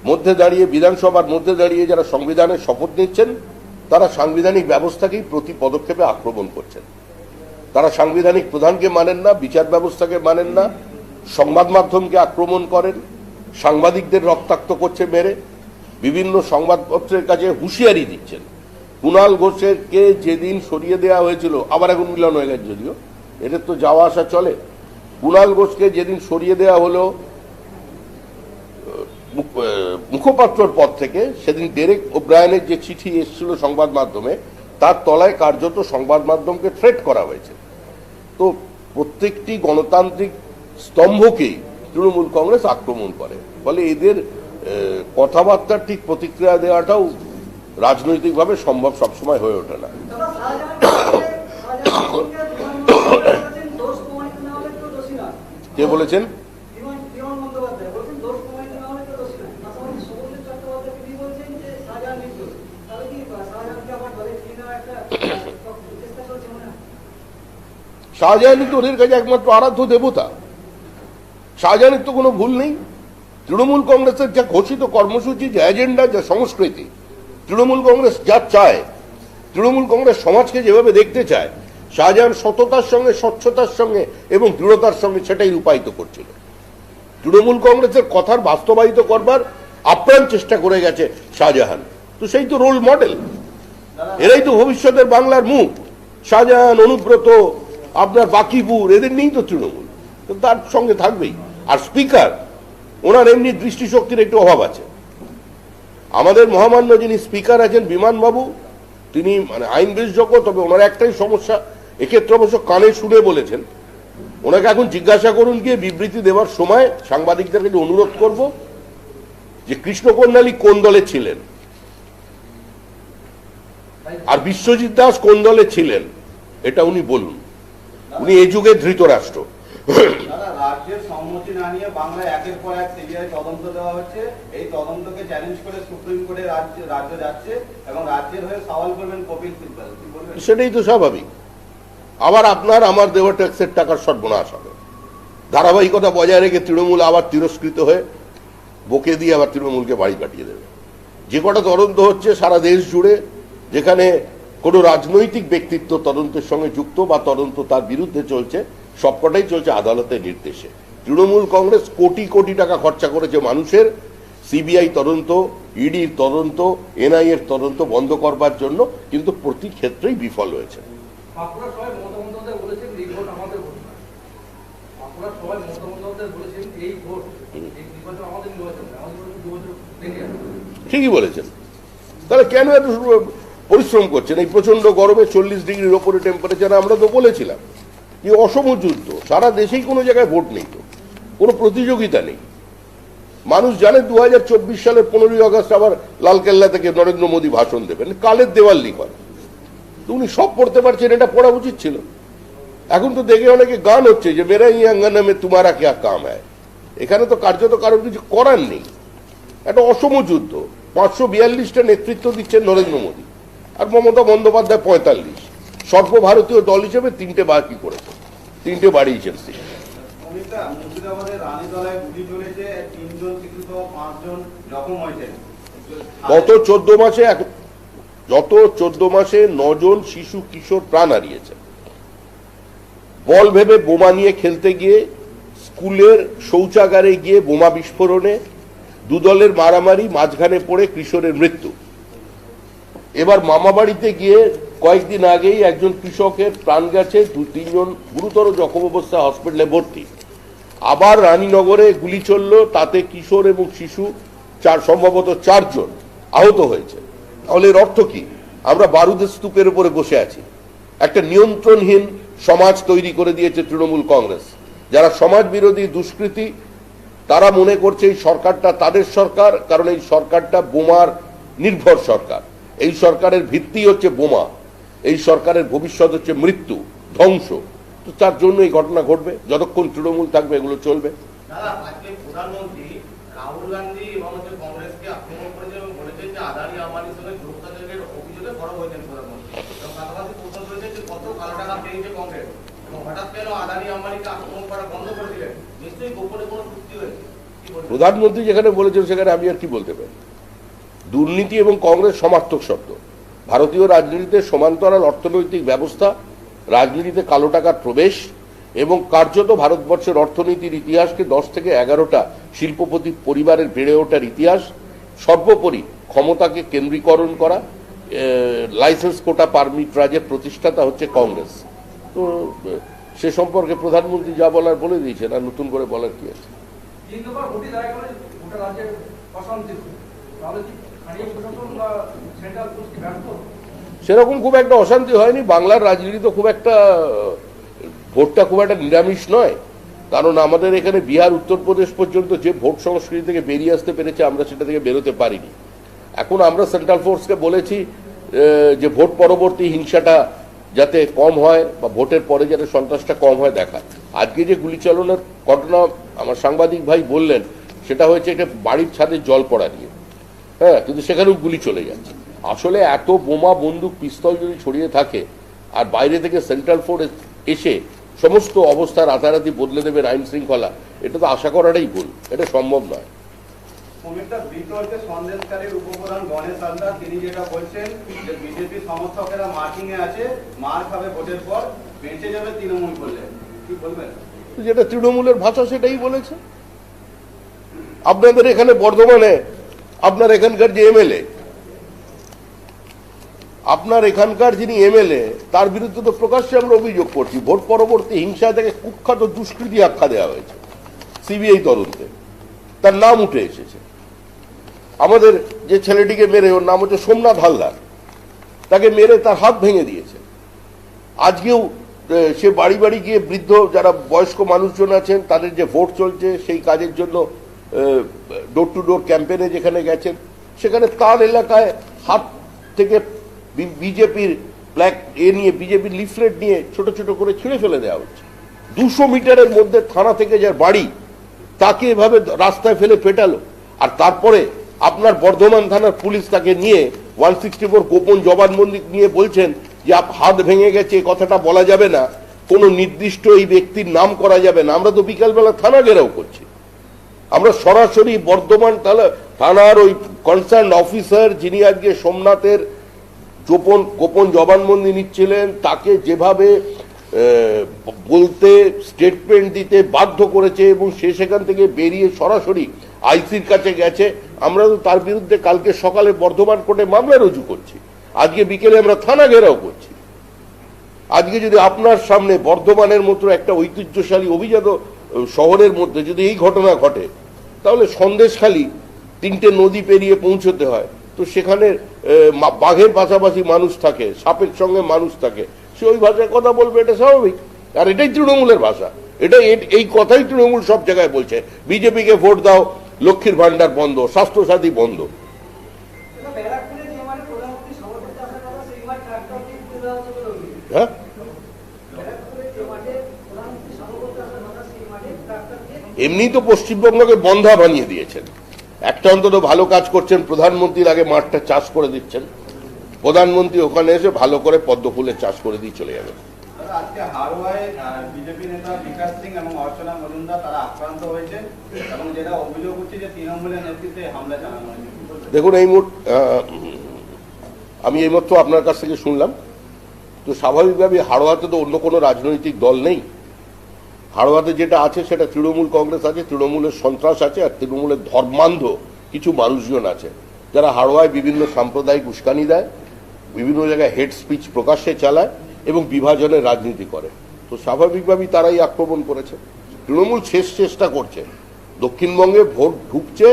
মধ্যে দাঁড়িয়ে, বিধানসভার মধ্যে দাঁড়িয়ে যারা সংবিধানের শপথ নিচ্ছেন, তারা সাংবিধানিক ব্যবস্থাকেই প্রতি পদক্ষেপে আক্রমণ করছেন। তারা সাংবিধানিক প্রধানকে মানেন না, বিচার ব্যবস্থাকে মানেন না, সংবাদ মাধ্যমকে আক্রমণ করেন, সাংবাদিকদের রক্তাক্ত করছে মেরে, বিভিন্ন সংবাদপত্রের কাছে হুঁশিয়ারি দিচ্ছেন। কুণাল ঘোষকে যেদিন সরিয়ে দেওয়া হয়েছিল, আবার এখন মিলন হয়ে গেছে যদিও, এদের তো যাওয়া আসা চলে। কুণাল ঘোষকে যেদিন সরিয়ে দেওয়া হলো মুখপাত্রর পদ থেকে, সেদিন ডেরেক ওব্রায়ানের যে চিঠি এসেছিল সংবাদ মাধ্যমে, তার তলায় কার্যত সংবাদ মাধ্যমকে থ্রেট করা হয়েছে। তো প্রত্যেকটি গণতান্ত্রিক স্তম্ভকেই তৃণমূল কংগ্রেস আক্রমণ করে, ফলে এদের কথাবার্তার ঠিক প্রতিক্রিয়া দেওয়াটাও রাজনৈতিকভাবে সম্ভব সবসময় হয়ে ওঠে না। কে বলেছেন? শাহজাহানই তো ওদের কাছে একমাত্র আরাধ্য দেবতা। শাহজাহানের তো কোনো ভুল নেই। তৃণমূল কংগ্রেসের যা ঘোষিত কর্মসূচি, যা এজেন্ডা, যা সংস্কৃতি, তৃণমূল কংগ্রেস যা চায়, তৃণমূল কংগ্রেস সমাজকে যেভাবে দেখতে চায়, শাহজাহান সততার সঙ্গে, স্বচ্ছতার সঙ্গে এবং দৃঢ়তার সঙ্গে সেটাই রূপায়িত করছিল। তৃণমূল কংগ্রেসের কথার বাস্তবায়িত করবার আপ্রাণ চেষ্টা করে গেছে শাহজাহান। তো সেই তো রোল মডেল, এরাই তো ভবিষ্যতের বাংলার মুখ। শাহজাহান, অনুব্রত, আপনার বাকিপুর, এদের নেই তো তৃণমূল, তার সঙ্গে থাকবেই। আর স্পিকার, ওনার এমনি দৃষ্টিশক্তির একটু অভাব আছে। আমাদের মহামান্য যিনি স্পিকার আছেন বিমানবাবু, তিনি মানে আইন বিশেষজ্ঞ, তবে ওনার একটাই সমস্যা, এক্ষেত্রে অবশ্য কানে শুনে বলেছেন। ওনাকে এখন জিজ্ঞাসা করুন গিয়ে বিবৃতি দেওয়ার সময় সাংবাদিকদের কাছে অনুরোধ করব যে কৃষ্ণকন্যালী কোন দলে ছিলেন আর বিশ্বজিৎ দাস কোন দলে ছিলেন, এটা উনি বলুন। উনি এই যুগে ধৃতরাষ্ট্র। রাজ্যের সম্মতি না নিয়ে বাংলায় একের পর এক সিবিআই তদন্ত দেওয়া হচ্ছে। এই তদন্তকে চ্যালেঞ্জ করে সুপ্রিম কোর্টে রাজ্য যাচ্ছে এবং রাজ্যের হয়ে সওয়াল করবেন কপিল সিব্বল। সেটাই তো স্বাভাবিক। আবার আপনার আমার দেওয়া ট্যাক্সের টাকার সর্বনাশ হবে। ধারাবাহিকতা বজায় রেখে তৃণমূল আবার তিরস্কৃত হয়ে বকে দিয়ে আবার তৃণমূলকে বাড়ি কাটিয়ে দেবে। যে কটা তদন্ত হচ্ছে সারা দেশ জুড়ে, যেখানে কোনো রাজনৈতিক ব্যক্তিত্ব তদন্তের সঙ্গে যুক্ত বা তদন্ত তার বিরুদ্ধে চলছে, সবকটাই চলছে আদালতের নির্দেশে। তৃণমূল কংগ্রেস কোটি কোটি টাকা খরচা করেছে মানুষের সিবিআই তদন্ত, ইডির তদন্ত, এনআইএ এর তদন্ত বন্ধ করবার জন্য, কিন্তু প্রতি ক্ষেত্রেই বিফল হয়েছে। ঠিকই বলেছেন। তাহলে কেন এত পরিশ্রম করছেন? এই প্রচন্ড গরমে 40 ডিগ্রির ওপরে টেম্পারেচার, আমরা তো বলেছিলাম যে অসম যুদ্ধ, সারা দেশেই কোনো জায়গায় ভোট নেই, তো কোনো প্রতিযোগিতা নেই। মানুষ জানে 2024 সালের 15ই আগস্ট আবার লালকেল্লা থেকে নরেন্দ্র মোদী ভাষণ দেবেন, কালের দেওয়াল লিখন। তো উনি সব পড়তে পারছেন, এটা পড়া উচিত ছিল। এখন তো দেখে অনেকে গান হচ্ছে যে মেরা ই আঙ্গনা মে তুমারা ক্যা কাম হ্যায়। এখানে তো কার্যত কারোর কিছু করার নেই। একটা অসম যুদ্ধ। 542টা নেতৃত্ব দিচ্ছেন নরেন্দ্র মোদী, আর মমতা বন্দ্যোপাধ্যায় 45। সর্বভারতীয় দল হিসেবে 3টে বাকি করেছে, 3টে বাড়িয়েছেন। মুর্শিদাবাদের রানীতলায় গুলি চলেছে, 3 জন শিক্ষিত, 5 জন জখম হয়েছেন। গত 14 মাসে 9 জন শিশু কিশোর প্রাণ হারিয়েছে। বল ভেবে বোমা নিয়ে খেলতে গিয়ে, স্কুলের শৌচাগারে গিয়ে বোমা বিস্ফোরণে, দুদলের মারামারি, মাঝখানে পড়ে কিশোরের মৃত্যু। এবার মামা বাড়িতে গিয়ে কয়েকদিন আগেই একজন কৃষকের প্রাণ গেছে, 2-3 জন গুরুতর জখম অবস্থায় হসপিটালে ভর্তি। আবার রানীনগরে গুলি চলল, তাতে কিশোর এবং শিশু সম্ভবত 4 জন আহত হয়েছে। তাহলে এর অর্থ কি? আমরা বারুদের স্তূপের উপরে বসে আছি। একটা নিয়ন্ত্রণহীন সমাজ তৈরি করে দিয়েছে তৃণমূল কংগ্রেস। যারা সমাজ বিরোধী দুষ্কৃতী, তারা মনে করছে এই সরকারটা তাদের সরকার, কারণ এই সরকারটা বোমার নির্ভর সরকার। এই সরকারের ভিত্তি হচ্ছে বোমা, এই সরকারের ভবিষ্যৎ হচ্ছে মৃত্যু, ধ্বংস। তো তার জন্য এই ঘটনা ঘটবে, যতক্ষণ তৃণমূল থাকবে এগুলো চলবে। প্রধানমন্ত্রী রাহুল গান্ধী এবং কংগ্রেসকে আক্রমণ করেছে এবং বলেছে যে আদানি আম্বানির সঙ্গে যোগসাজশের অভিযোগে বড় হয়েছেন প্রধানমন্ত্রী, এবং পাশাপাশি প্রশ্ন করেছে যে কত কালো টাকা পেয়েছে কংগ্রেস এবং হঠাৎ কেন আদানি আম্বানিকে আক্রমণ করা বন্ধ করে দিলেন। নিশ্চয়ই গোপনে কোনো চুক্তি হয়েছে। প্রধানমন্ত্রী যেখানে বলেছেন সেখানে আমি আর কি বলতে পারি? দুর্নীতি এবং কংগ্রেস সমার্থক শব্দ। ভারতীয় রাজনীতিতে সমান্তরাল অর্থনৈতিক ব্যবস্থা, রাজনীতিতে কালো টাকার প্রবেশ এবং কার্যত ভারতবর্ষের অর্থনীতির ইতিহাসকে 10 থেকে 11টা শিল্পপতি পরিবারের বেড়ে ওঠার ইতিহাস, সর্বোপরি ক্ষমতাকে কেন্দ্রীকরণ করা, লাইসেন্স কোটা পারমিট রাজের প্রতিষ্ঠাতা হচ্ছে কংগ্রেস। তো সে সম্পর্কে প্রধানমন্ত্রী যা বলার বলে দিয়েছেন, আর নতুন করে বলার কি আছে। সেরকম খুব একটা অশান্তি হয়নি। বাংলার রাজনীতি তো খুব একটা, ভোটটা খুব একটা নিরামিষ নয়, কারণ আমাদের এখানে বিহার উত্তরপ্রদেশ পর্যন্ত যে ভোট সংস্কৃতি থেকে বেরিয়ে আসতে পেরেছে, আমরা সেটা থেকে বেরোতে পারিনি। এখন আমরা সেন্ট্রাল ফোর্সকে বলেছি যে ভোট পরবর্তী হিংসাটা যাতে কম হয় বা ভোটের পরে যাতে সন্ত্রাসটা কম হয় দেখা। আজকে যে গুলি চালানোর ঘটনা আমার সাংবাদিক ভাই বললেন, সেটা হয়েছে একটা বাড়ির ছাদে জল পড়া নিয়ে, হ্যাঁ, কিন্তু সেখানেও গুলি চলে যাচ্ছে। আসলে এত বোমা বন্দুক পিস্তল যদি ছড়িয়ে থাকে আর বাইরে থেকে সেন্ট্রাল ফোর্স এসে সমস্ত অবস্থা রাতারাতি বদলে দেবে আইন শৃঙ্খলা, এটা তো আশা করাটাই ভুল, এটা সম্ভব নয়। বিতর্কে সন্দেশকারীর উপপ্রধান গণেশ হালদার তিনি যেটা বলছেন যে বিজেপি সমর্থকেরা মার্কিং এ আছে, মার খাবে ভোটের পর, বেঁচে যাবে তৃণমূল করলে, কি বলবেন? যেটা তৃণমূলের ভাষা সেটাই বলেছে। আপনাদের এখানে বর্ধমানে আপনার এখানকার যে এমএলএ, আপনার এখানকার যিনি এমএলএ, তার বিরুদ্ধে তো প্রকাশ্যে আমরা অভিযোগ করছি ভোট পরবর্তী হিংসা থেকে কুখ্যাত দুষ্কৃতি আখ্যা দেওয়া হয়েছে সিবিআই তদন্তে, তার নাম উঠে এসেছে। আমাদের যে ছেলেটিকে মেরে, ওর নাম হচ্ছে সোমনাথ হালদার, তাকে মেরে তার হাত ভেঙে দিয়েছে। আজকেও সে বাড়ি বাড়ি গিয়ে বৃদ্ধ যারা বয়স্ক মানুষজন আছেন তাদের যে ভোট চলছে সেই কাজের জন্য ডোর টু ডোর ক্যাম্পেনে যেখানে গেছেন, সেখানে তার এলাকায় হাত থেকে বিজেপির ব্ল্যাক নিয়ে, বিজেপির লিফলেট নিয়ে ছোট ছোট করে ছিঁড়ে ফেলে দেওয়া হচ্ছে। 200 মিটারের মধ্যে থানা থেকে যার বাড়ি, তাকে এভাবে রাস্তায় ফেলে পেটালো। আর তারপরে আপনার বর্ধমান থানার পুলিশ তাকে নিয়ে 164 গোপন জবানবন্দি নিয়ে বলছেন যে হাত ভেঙে গেছে, কথাটা বলা যাবে না, কোনো নির্দিষ্ট এই ব্যক্তির নাম করা যাবে না। আমরা তো বিকালবেলা থানা ঘেরাও করছি, আমরা সরাসরি বর্ধমান থানার ওই কনসার্ন অফিসার যিনি আজকে সোমনাথের গোপন জবানবন্দি নিচ্ছিলেন, তাকে যেভাবে বলতে, স্টেটমেন্ট দিতে বাধ্য করেছে এবং সে সেখান থেকে বেরিয়ে সরাসরি আইসির কাছে গেছে। আমরা তো তার বিরুদ্ধে কালকে সকালে বর্ধমান কোর্টে মামলা রুজু করছি, আজকে বিকেলে আমরা থানা ঘেরাও করছি। আজকে যদি আপনার সামনে বর্ধমানের মতো একটা ঐতিহ্যশালী অভিজাত শহরের মধ্যে যদি এই ঘটনা ঘটে, তাহলে সন্দেশখালী 3টে নদী পেরিয়ে পৌঁছতে হয়, তো সেখানে বাঘের পাশাপাশি মানুষ থাকে, সাপের সঙ্গে মানুষ থাকে, সে ওই ভাষায় কথা বলবে, এটা স্বাভাবিক। আর এটাই তৃণমূলের ভাষা, এই কথাই তৃণমূল সব জায়গায় বলছে। বিজেপিকে ভোট দাও, লক্ষ্মীর ভান্ডার বন্ধ, স্বাস্থ্যসাথী বন্ধ। হ্যাঁ, এমনি তো পশ্চিমবঙ্গকে বন্ধা বানিয়ে দিয়েছেন। একটা অন্তত ভালো কাজ করছেন, প্রধানমন্ত্রীর আগে মাঠটা চাষ করে দিচ্ছেন, প্রধানমন্ত্রী ওখানে এসে ভালো করে পদ্ম ফুলের চাষ করে দিয়ে চলে যাবেন। আজকে হারোয়ায় বিজেপি নেতা বিকাশ সিং এবং অর্চনা মজুমদার তারা আক্রান্ত হয়েছে এবং যেটা অভিযোগ হচ্ছে যে তৃণমূলের নেতৃত্বে হামলা চালানো হয়েছে। দেখুন, আমি এইমাত্র আপনার কাছ থেকে শুনলাম, তো স্বাভাবিকভাবে হাড়োয়াতে তো অন্য কোনো রাজনৈতিক দল নেই। হাড়োয়াতে যেটা আছে সেটা তৃণমূল কংগ্রেস আছে, তৃণমূলের সন্ত্রাস আছে, আর তৃণমূলের ধর্মান্ধ কিছু মানুষজন আছে যারা হাড়োয়ায় বিভিন্ন সাম্প্রদায়িক উস্কানি দেয়, বিভিন্ন জায়গায় হেড স্পিচ প্রকাশ্যে চালায় এবং বিভাজনের রাজনীতি করে। তো স্বাভাবিকভাবেই তারাই আক্রমণ করেছে। তৃণমূল শেষ চেষ্টা করছে, দক্ষিণবঙ্গে ভোট ঢুকছে,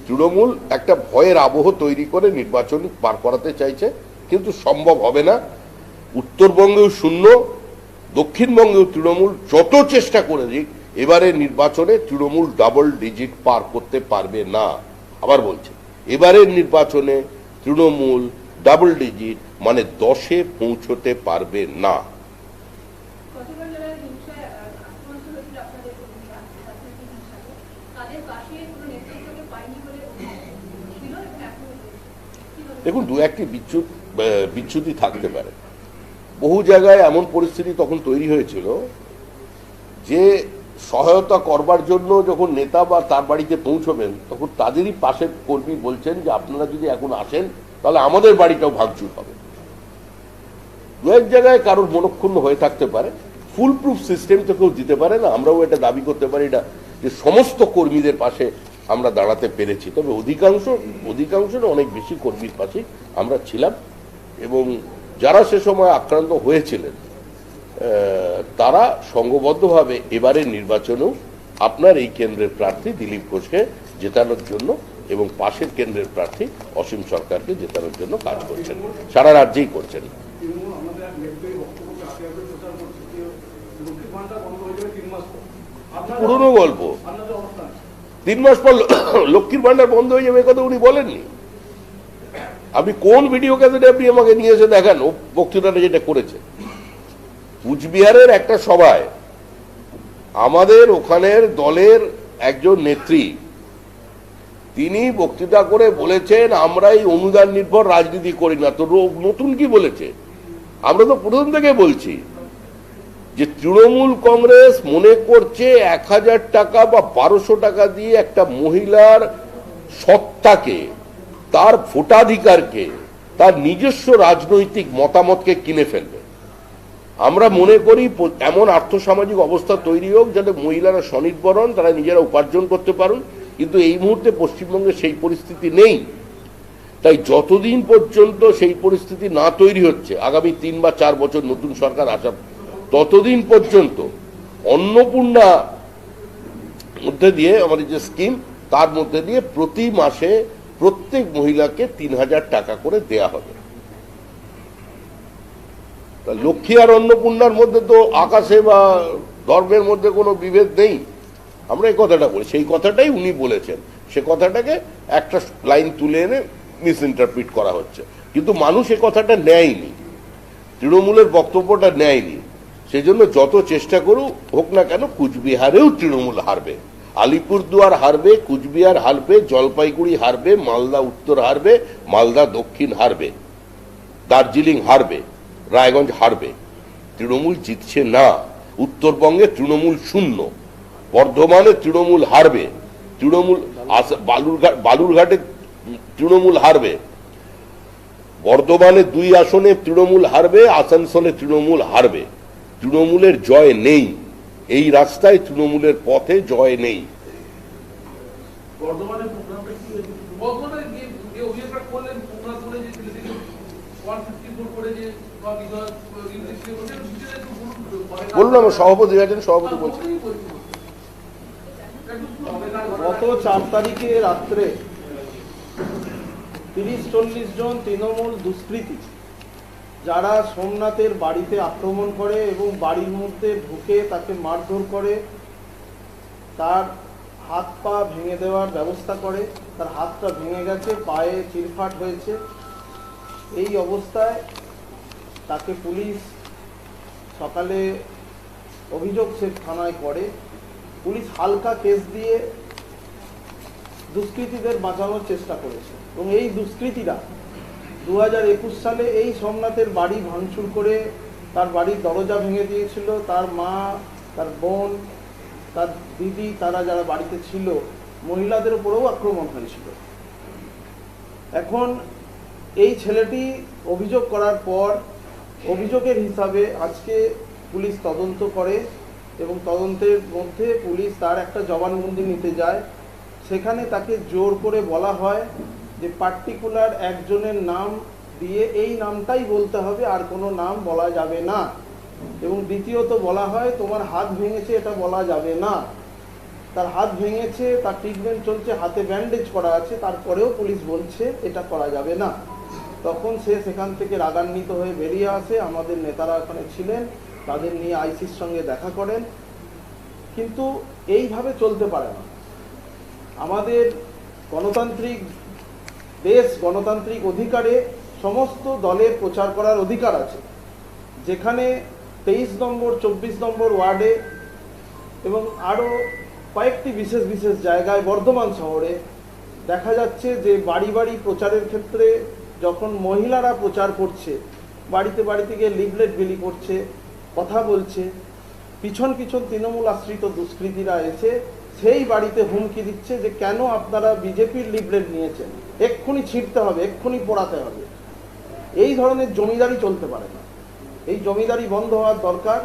তৃণমূল একটা ভয়ের আবহ তৈরি করে নির্বাচন পার করাতে চাইছে, কিন্তু সম্ভব হবে না। উত্তরবঙ্গেও শূন্য, দক্ষিণবঙ্গেও তৃণমূল যত চেষ্টা করে দিক, এবারে নির্বাচনে তৃণমূল ডাবল ডিজিট পার করতে পারবে না। আবার বলছে, এবারের নির্বাচনে তৃণমূল ডাবল ডিজিট মানে 10-এ পৌঁছতে পারবে না। দেখুন, দু একটি বিচ্যুতি থাকতে পারে। বহু জায়গায় এমন পরিস্থিতি তখন তৈরি হয়েছিল যে সহায়তা করবার জন্য যখন নেতা বা তার বাড়িতে পৌঁছবেন, তখন তাদেরই পাশের কর্মী বলছেন যে আপনারা যদি এখন আসেন তাহলে আমাদের বাড়িটাও ভাঙচুর হবে। দু এক জায়গায় কারোর মনক্ষুণ্ণ হয়ে থাকতে পারে। ফুল প্রুফ সিস্টেম তো কেউ দিতে পারে না। আমরাও এটা দাবি করতে পারি না যে সমস্ত কর্মীদের পাশে আমরা দাঁড়াতে পেরেছি, তবে অধিকাংশ অনেক বেশি কর্মীর পাশে আমরা ছিলাম। এবং যারা সে সময় আক্রান্ত হয়েছিলেন তারা সংঘবদ্ধভাবে এবারের নির্বাচনেও আপনার এই কেন্দ্রের প্রার্থী দিলীপ ঘোষকে জেতানোর জন্য এবং পাশের কেন্দ্রের প্রার্থী অসীম সরকারকে জেতানোর জন্য কাজ করছেন, সারা রাজ্যেই করছেন। পুরনো গল্প, 3 মাস পর লক্ষ্মীর ভান্ডার বন্ধ হয়ে যাবে কথা উনি বলেননি। আপনি কোন ভিডিও ক্যাসেটে আপনি আমাকে নিয়ে এসে দেখান ও বক্তৃতাটা যেটা করেছে। কুচবিহারের একটা সভায় আমাদের ওখানের দলের একজন নেত্রী তিনি বক্তৃতা করে বলেছেন আমরা এই অনুদান নির্ভর রাজনীতি করি না। তো নতুন কি বলেছে? আমরা তো প্রথম থেকে বলছি যে তৃণমূল কংগ্রেস মনে করছে 1000 টাকা বা 1200 টাকা দিয়ে একটা মহিলার সত্তাকে, তার ভোটাধিকারকে, তার নিজস্ব রাজনৈতিক মতামতকে কিনে ফেলবে। আমরা মনে করি এমন আর্থসামাজিক অবস্থা তৈরি হোক যাতে মহিলারা স্বনির্ভর হন, তারা নিজেরা উপার্জন করতে পারেন, কিন্তু এই মুহূর্তে পশ্চিমবঙ্গে সেই পরিস্থিতি নেই। তাই যতদিন পর্যন্ত সেই পরিস্থিতি না তৈরি হচ্ছে, আগামী 3 বা 4 বছর নতুন সরকার আসা, ততদিন পর্যন্ত অন্নপূর্ণা মধ্যে দিয়ে আমাদের যে স্কিম তার মধ্যে দিয়ে প্রতি মাসে প্রত্যেক মহিলাকে 3000 টাকা করে দেয়া হবে। লক্ষ্মী আর অন্নপূর্ণার মধ্যে তো আকাশে বা ধর্মের মধ্যে কোনো বিভেদ নেই। আমরা এই কথাটা বলি, সেই কথাটাই উনি বলেছেন, সে কথাটাকে একটা লাইন তুলে এনে মিস ইন্টারপ্রিট করা হচ্ছে। কিন্তু মানুষ এই কথাটা নেয়নি, তৃণমূলের বক্তব্যটা নেয়নি। সেজন্য যত চেষ্টা করুক হোক না কেন, কুচবিহারেও তৃণমূল হারবে, আলিপুরদুয়ার হারবে, কুচবিহার হারবে, জলপাইগুড়ি হারবে, মালদা উত্তর হারবে, মালদা দক্ষিণ হারবে, দার্জিলিং হারবে, রায়গঞ্জ হারবে। তৃণমূল জিতছে না। উত্তরবঙ্গে তৃণমূল শূন্য, বর্ধমানে তৃণমূল হারবে, বালুরঘাটে তৃণমূল হারবে, বর্ধমানে 2 আসনে তৃণমূল হারবে, আসানসোলে তৃণমূল হারবে। তৃণমূলের জয় নেই, এই রাস্তায় তৃণমূলের পথে জয় নেই। বললাম সভাপতি আছেন, সভাপতি বলছেন। গত 4 তারিখে রাত্রে 30-40 জন তৃণমূল দুষ্কৃতী যারা সোমনাথের বাড়িতে আক্রমণ করে এবং বাড়ির মধ্যে ঢুকে তাকে মারধর করে, তার হাত পা ভেঙে দেওয়ার ব্যবস্থা করে। তার হাতটা ভেঙে গেছে, পায়ে চিরফাট হয়েছে। এই অবস্থায় তাকে পুলিশ সকালে অভিযোগ সে থানায় করে। পুলিশ হালকা কেস দিয়ে দুষ্কৃতীদের বাঁচানোর চেষ্টা করেছে এবং এই দুষ্কৃতীরা 2021 সালে এই সোমনাথের বাড়ি ভাঙচুর করে তার বাড়ির দরজা ভেঙে দিয়েছিল। তার মা, তার বোন, তার দিদি, তারা যারা বাড়িতে ছিল, মহিলাদের উপরেও আক্রমণ হয়েছিল। এখন এই ছেলেটি অভিযোগ করার পর অভিযোগের হিসাবে আজকে পুলিশ তদন্ত করে এবং তদন্তের মধ্যে পুলিশ তার একটা জবানবন্দি নিতে যায়। সেখানে তাকে জোর করে বলা হয় যে পার্টিকুলার একজনের নাম দিয়ে এই নামটাই বলতে হবে, আর কোনো নাম বলা যাবে না। এবং দ্বিতীয়ত বলা হয় তোমার হাত ভেঙেছে এটা বলা যাবে না। তার হাত ভেঙেছে, তার ট্রিটমেন্ট চলছে, হাতে ব্যান্ডেজ করা আছে, তারপরেও পুলিশ বলছে এটা করা যাবে না। তখন সে সেখান থেকে রাগান্বিত হয়ে বেরিয়ে আসে। আমাদের নেতারা ওখানে ছিলেন, তাদের নিয়ে আইসির সঙ্গে দেখা করেন। কিন্তু এইভাবে চলতে পারে না। আমাদের গণতান্ত্রিক দেশ, গণতান্ত্রিক অধিকারে সমস্ত দলের প্রচার করার অধিকার আছে। যেখানে 23 নম্বর 24 নম্বর ওয়ার্ডে এবং আরও কয়েকটি বিশেষ বিশেষ জায়গায় বর্ধমান শহরে দেখা যাচ্ছে যে বাড়ি বাড়ি প্রচারের ক্ষেত্রে যখন মহিলারা প্রচার করছে, বাড়িতে বাড়িতে গিয়ে লিফলেট বিলি করছে, কথা বলছে, পিছন পিছন তৃণমূল আশ্রিত দুষ্কৃতীরা এসে সেই বাড়িতে হুমকি দিচ্ছে যে কেন আপনারা বিজেপির লিফলেট নিয়েছেন, এক্ষুনি ছিঁড়তে হবে, এক্ষুনি পোড়াতে হবে। এই ধরনের জমিদারি চলতে পারে না। এই জমিদারি বন্ধ হওয়ার দরকার।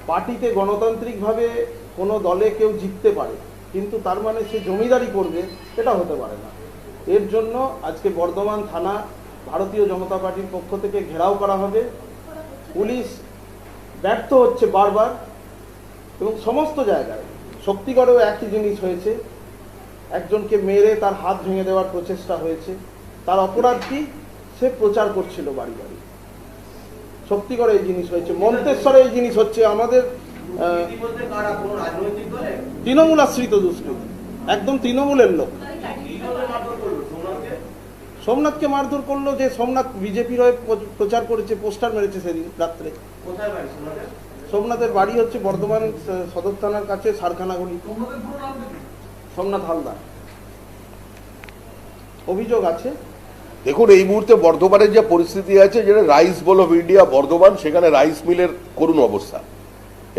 পার্টিতে গণতান্ত্রিকভাবে কোনো দলে কেউ জিততে পারে, কিন্তু তার মানে সে জমিদারি করবে, এটা হতে পারে না। এর জন্য আজকে বর্ধমান থানা ভারতীয় জনতা পার্টির পক্ষ থেকে ঘেরাও করা হবে। পুলিশ ব্যর্থ হচ্ছে বারবার, এবং সমস্ত জায়গায়। শক্তিগড়েও একই জিনিস হয়েছে, একজনকে মেরে তার হাত ভেঙে দেওয়ার প্রচেষ্টা হয়েছে। তার অপরাধ কি? সে প্রচার করছিল বাড়ি বাড়ি। শক্তিগড়ে এই জিনিস হয়েছে, মন্তেশ্বরে এই জিনিস হচ্ছে। আমাদের বলতে কারা, কোনো রাজনৈতিক দলে তৃণমূল আশ্রিত দুষ্কৃতী, একদম তৃণমূলের লোক। কি দলে মারধর করলো সোমনাথকে? সোমনাথকে মারধর করলো যে সোমনাথ বিজেপির হয়ে প্রচার করেছে, পোস্টার মেরেছে সেদিন রাত্রে। কোথায় বাড়ি সোমনাথের? সোমনাথের বাড়ি হচ্ছে বর্ধমান সদর থানার কাছে সারখানাগুলি। সোমনাথ হালদার। অভিযোগ আছে। দেখুন, এই মুহূর্তে বর্ধমানের যে পরিস্থিতি আছে, যেটা rice bowl of India Bardhaman, সেখানে রাইস মিলের করুণ অবস্থা।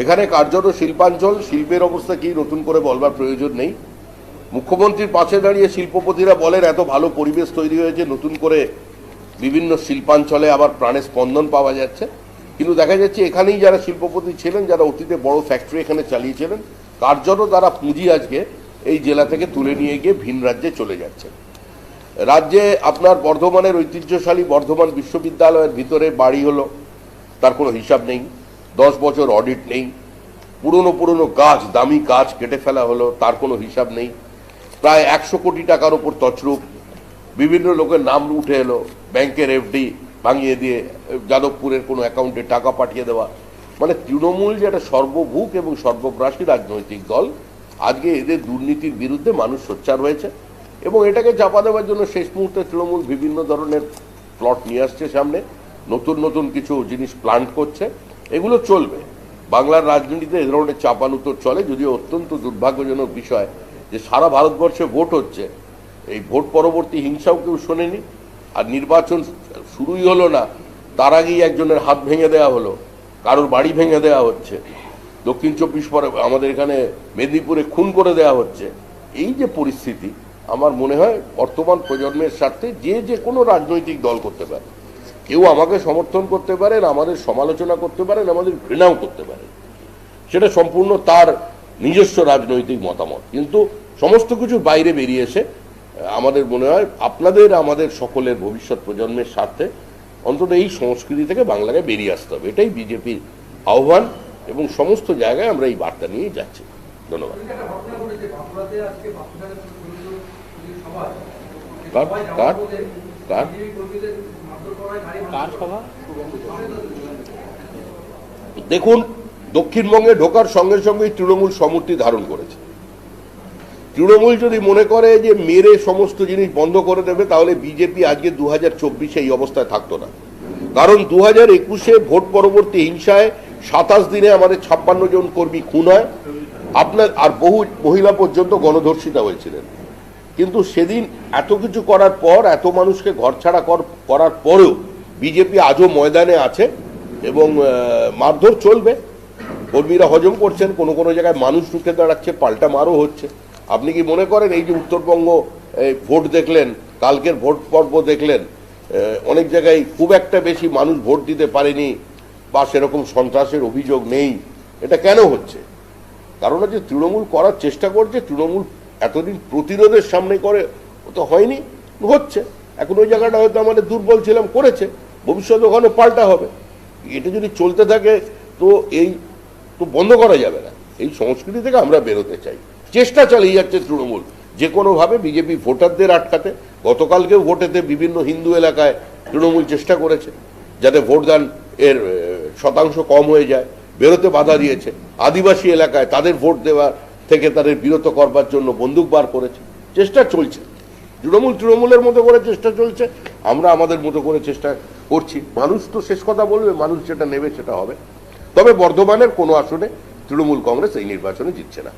এখানে কার্যত শিল্পাঞ্চল, শিল্পের অবস্থা কি নতুন করে বলবার প্রয়োজন নেই। মুখ্যমন্ত্রীর পাশে দাঁড়িয়ে শিল্পপতিরা বলেন এত ভালো পরিবেশ তৈরি হয়েছে, নতুন করে বিভিন্ন শিল্পাঞ্চলে আবার প্রাণের স্পন্দন পাওয়া যাচ্ছে। কিন্তু দেখা যাচ্ছে এখানেই যারা শিল্পপতি ছিলেন, যারা অতীতে বড় ফ্যাক্টরি এখানে চালিয়েছিলেন, কার্যত তারা পুঁজি আজকে এই জেলা থেকে তুলে নিয়ে গিয়ে ভিন রাজ্যে চলে যাচ্ছে। রাজ্যে আপনার বর্ধমানের ঐতিহ্যশালী বর্ধমান বিশ্ববিদ্যালয়ের ভিতরে বাড়ি হলো, তার কোনো হিসাব নেই। 10 বছর অডিট নেই। পুরনো গাছ, দামি গাছ কেটে ফেলা হলো, তার কোনো হিসাব নেই। প্রায় 100 কোটি টাকার ওপর তছরূপ। বিভিন্ন লোকের নাম উঠে এলো, ব্যাংকের এফডি ভাঙিয়ে দিয়ে যাদবপুরের কোনো অ্যাকাউন্টে টাকা পাঠিয়ে দেওয়া। মানে তৃণমূল যে একটা সর্বভুক এবং সর্বগ্রাসী রাজনৈতিক দল, আজকে এদের দুর্নীতির বিরুদ্ধে মানুষ সোচ্চার হয়েছে, এবং এটাকে চাপা দেওয়ার জন্য শেষ মুহূর্তে তৃণমূল বিভিন্ন ধরনের প্লট নিয়ে আসছে সামনে, নতুন কিছু জিনিস প্ল্যান্ট করছে। এগুলো চলবে। বাংলার রাজনীতিতে এ ধরনের চাপানুতর চলে, যদিও অত্যন্ত দুর্ভাগ্যজনক বিষয় যে সারা ভারতবর্ষে ভোট হচ্ছে, এই ভোট পরবর্তী হিংসাও কেউ শোনেনি। আর নির্বাচন শুরুই হলো না, তার আগেই একজনের হাত ভেঙে দেওয়া হলো, কারোর বাড়ি ভেঙে দেওয়া হচ্ছে, দক্ষিণ 24 পরগনা আমাদের এখানে মেদিনীপুরে খুন করে দেওয়া হচ্ছে। এই যে পরিস্থিতি, আমার মনে হয় বর্তমান প্রজন্মের স্বার্থে যে কোনো রাজনৈতিক দল করতে পারে। কেউ আমাকে সমর্থন করতে পারেন, আমাদের সমালোচনা করতে পারেন, আমাদের ঘৃণাও করতে পারেন, সেটা সম্পূর্ণ তার নিজস্ব রাজনৈতিক মতামত। কিন্তু সমস্ত কিছুর বাইরে বেরিয়ে এসে আমাদের মনে হয় আপনাদের, আমাদের সকলের ভবিষ্যৎ প্রজন্মের স্বার্থে অন্তত এই সংস্কৃতি থেকে বাংলাকে বেরিয়ে আসতে হবে। এটাই বিজেপির আহ্বান, এবং সমস্ত জায়গায় আমরা এই বার্তা নিয়ে যাচ্ছি। ধন্যবাদ। দেখুন, দক্ষিণবঙ্গে ঢোকার সঙ্গে সঙ্গেই তৃণমূল সমূর্তি ধারণ করেছে। তৃণমূল যদি মনে করে যে মেরে সমস্ত জিনিস বন্ধ করে দেবে, তাহলে বিজেপি আজকে 2024 এই অবস্থায় থাকতো না। কারণ 2021 ভোট পরবর্তী হিংসায় 27 দিনে আমাদের 56 জন কর্মী খুন হয়, আপনার আর বহু মহিলা পর্যন্ত গণধর্ষিতা হয়েছিলেন। কিন্তু সেদিন এত কিছু করার পর, এত মানুষকে ঘরছাড়া করার পরেও বিজেপি আজও ময়দানে আছে, এবং মারধর চলবে। কর্মীরা হজম করছেন, কোনো জায়গায় মানুষ ঢুকে দাঁড়াচ্ছে, পাল্টা মারও হচ্ছে। আপনি কি মনে করেন এই যে উত্তরবঙ্গ ভোট দেখলেন, কালকের ভোট পর্ব দেখলেন, অনেক জায়গায় খুব একটা বেশি মানুষ ভোট দিতে পারেনি বা সেরকম সন্ত্রাসের অভিযোগ নেই? এটা কেন হচ্ছে? কারণ হচ্ছে তৃণমূল করার চেষ্টা করছে, তৃণমূল এতদিন প্রতিরোধের সামনে করে তো হয়নি, হচ্ছে। এখন ওই জায়গাটা হয়তো আমাদের দুর্বল ছিলাম, করেছে, ভবিষ্যতে ওখানে পাল্টা হবে। এটা যদি চলতে থাকে তো এই তো বন্ধ করা যাবে না। এই সংস্কৃতি থেকে আমরা বেরোতে চাই। চেষ্টা চালিয়ে যাচ্ছে তৃণমূল যে কোনোভাবে বিজেপি ভোটারদের আটকাতে। গতকালকেও ভোটেতে বিভিন্ন হিন্দু এলাকায় তৃণমূল চেষ্টা করেছে যাতে ভোটদান এর শতাংশ কম হয়ে যায়, বেরোতে বাধা দিয়েছে। আদিবাসী এলাকায় তাদের ভোট দেওয়া থেকে তাদের বিরত করবার জন্য বন্দুক বার করেছে। চেষ্টা চলছে, তৃণমূলের মতো করে চেষ্টা চলছে, আমরা আমাদের মতো করে চেষ্টা করছি। মানুষ তো শেষ কথা বলবে, মানুষ যেটা নেবে সেটা হবে। তবে বর্ধমানের কোনো আসনে তৃণমূল কংগ্রেস এই নির্বাচনে জিতছে না।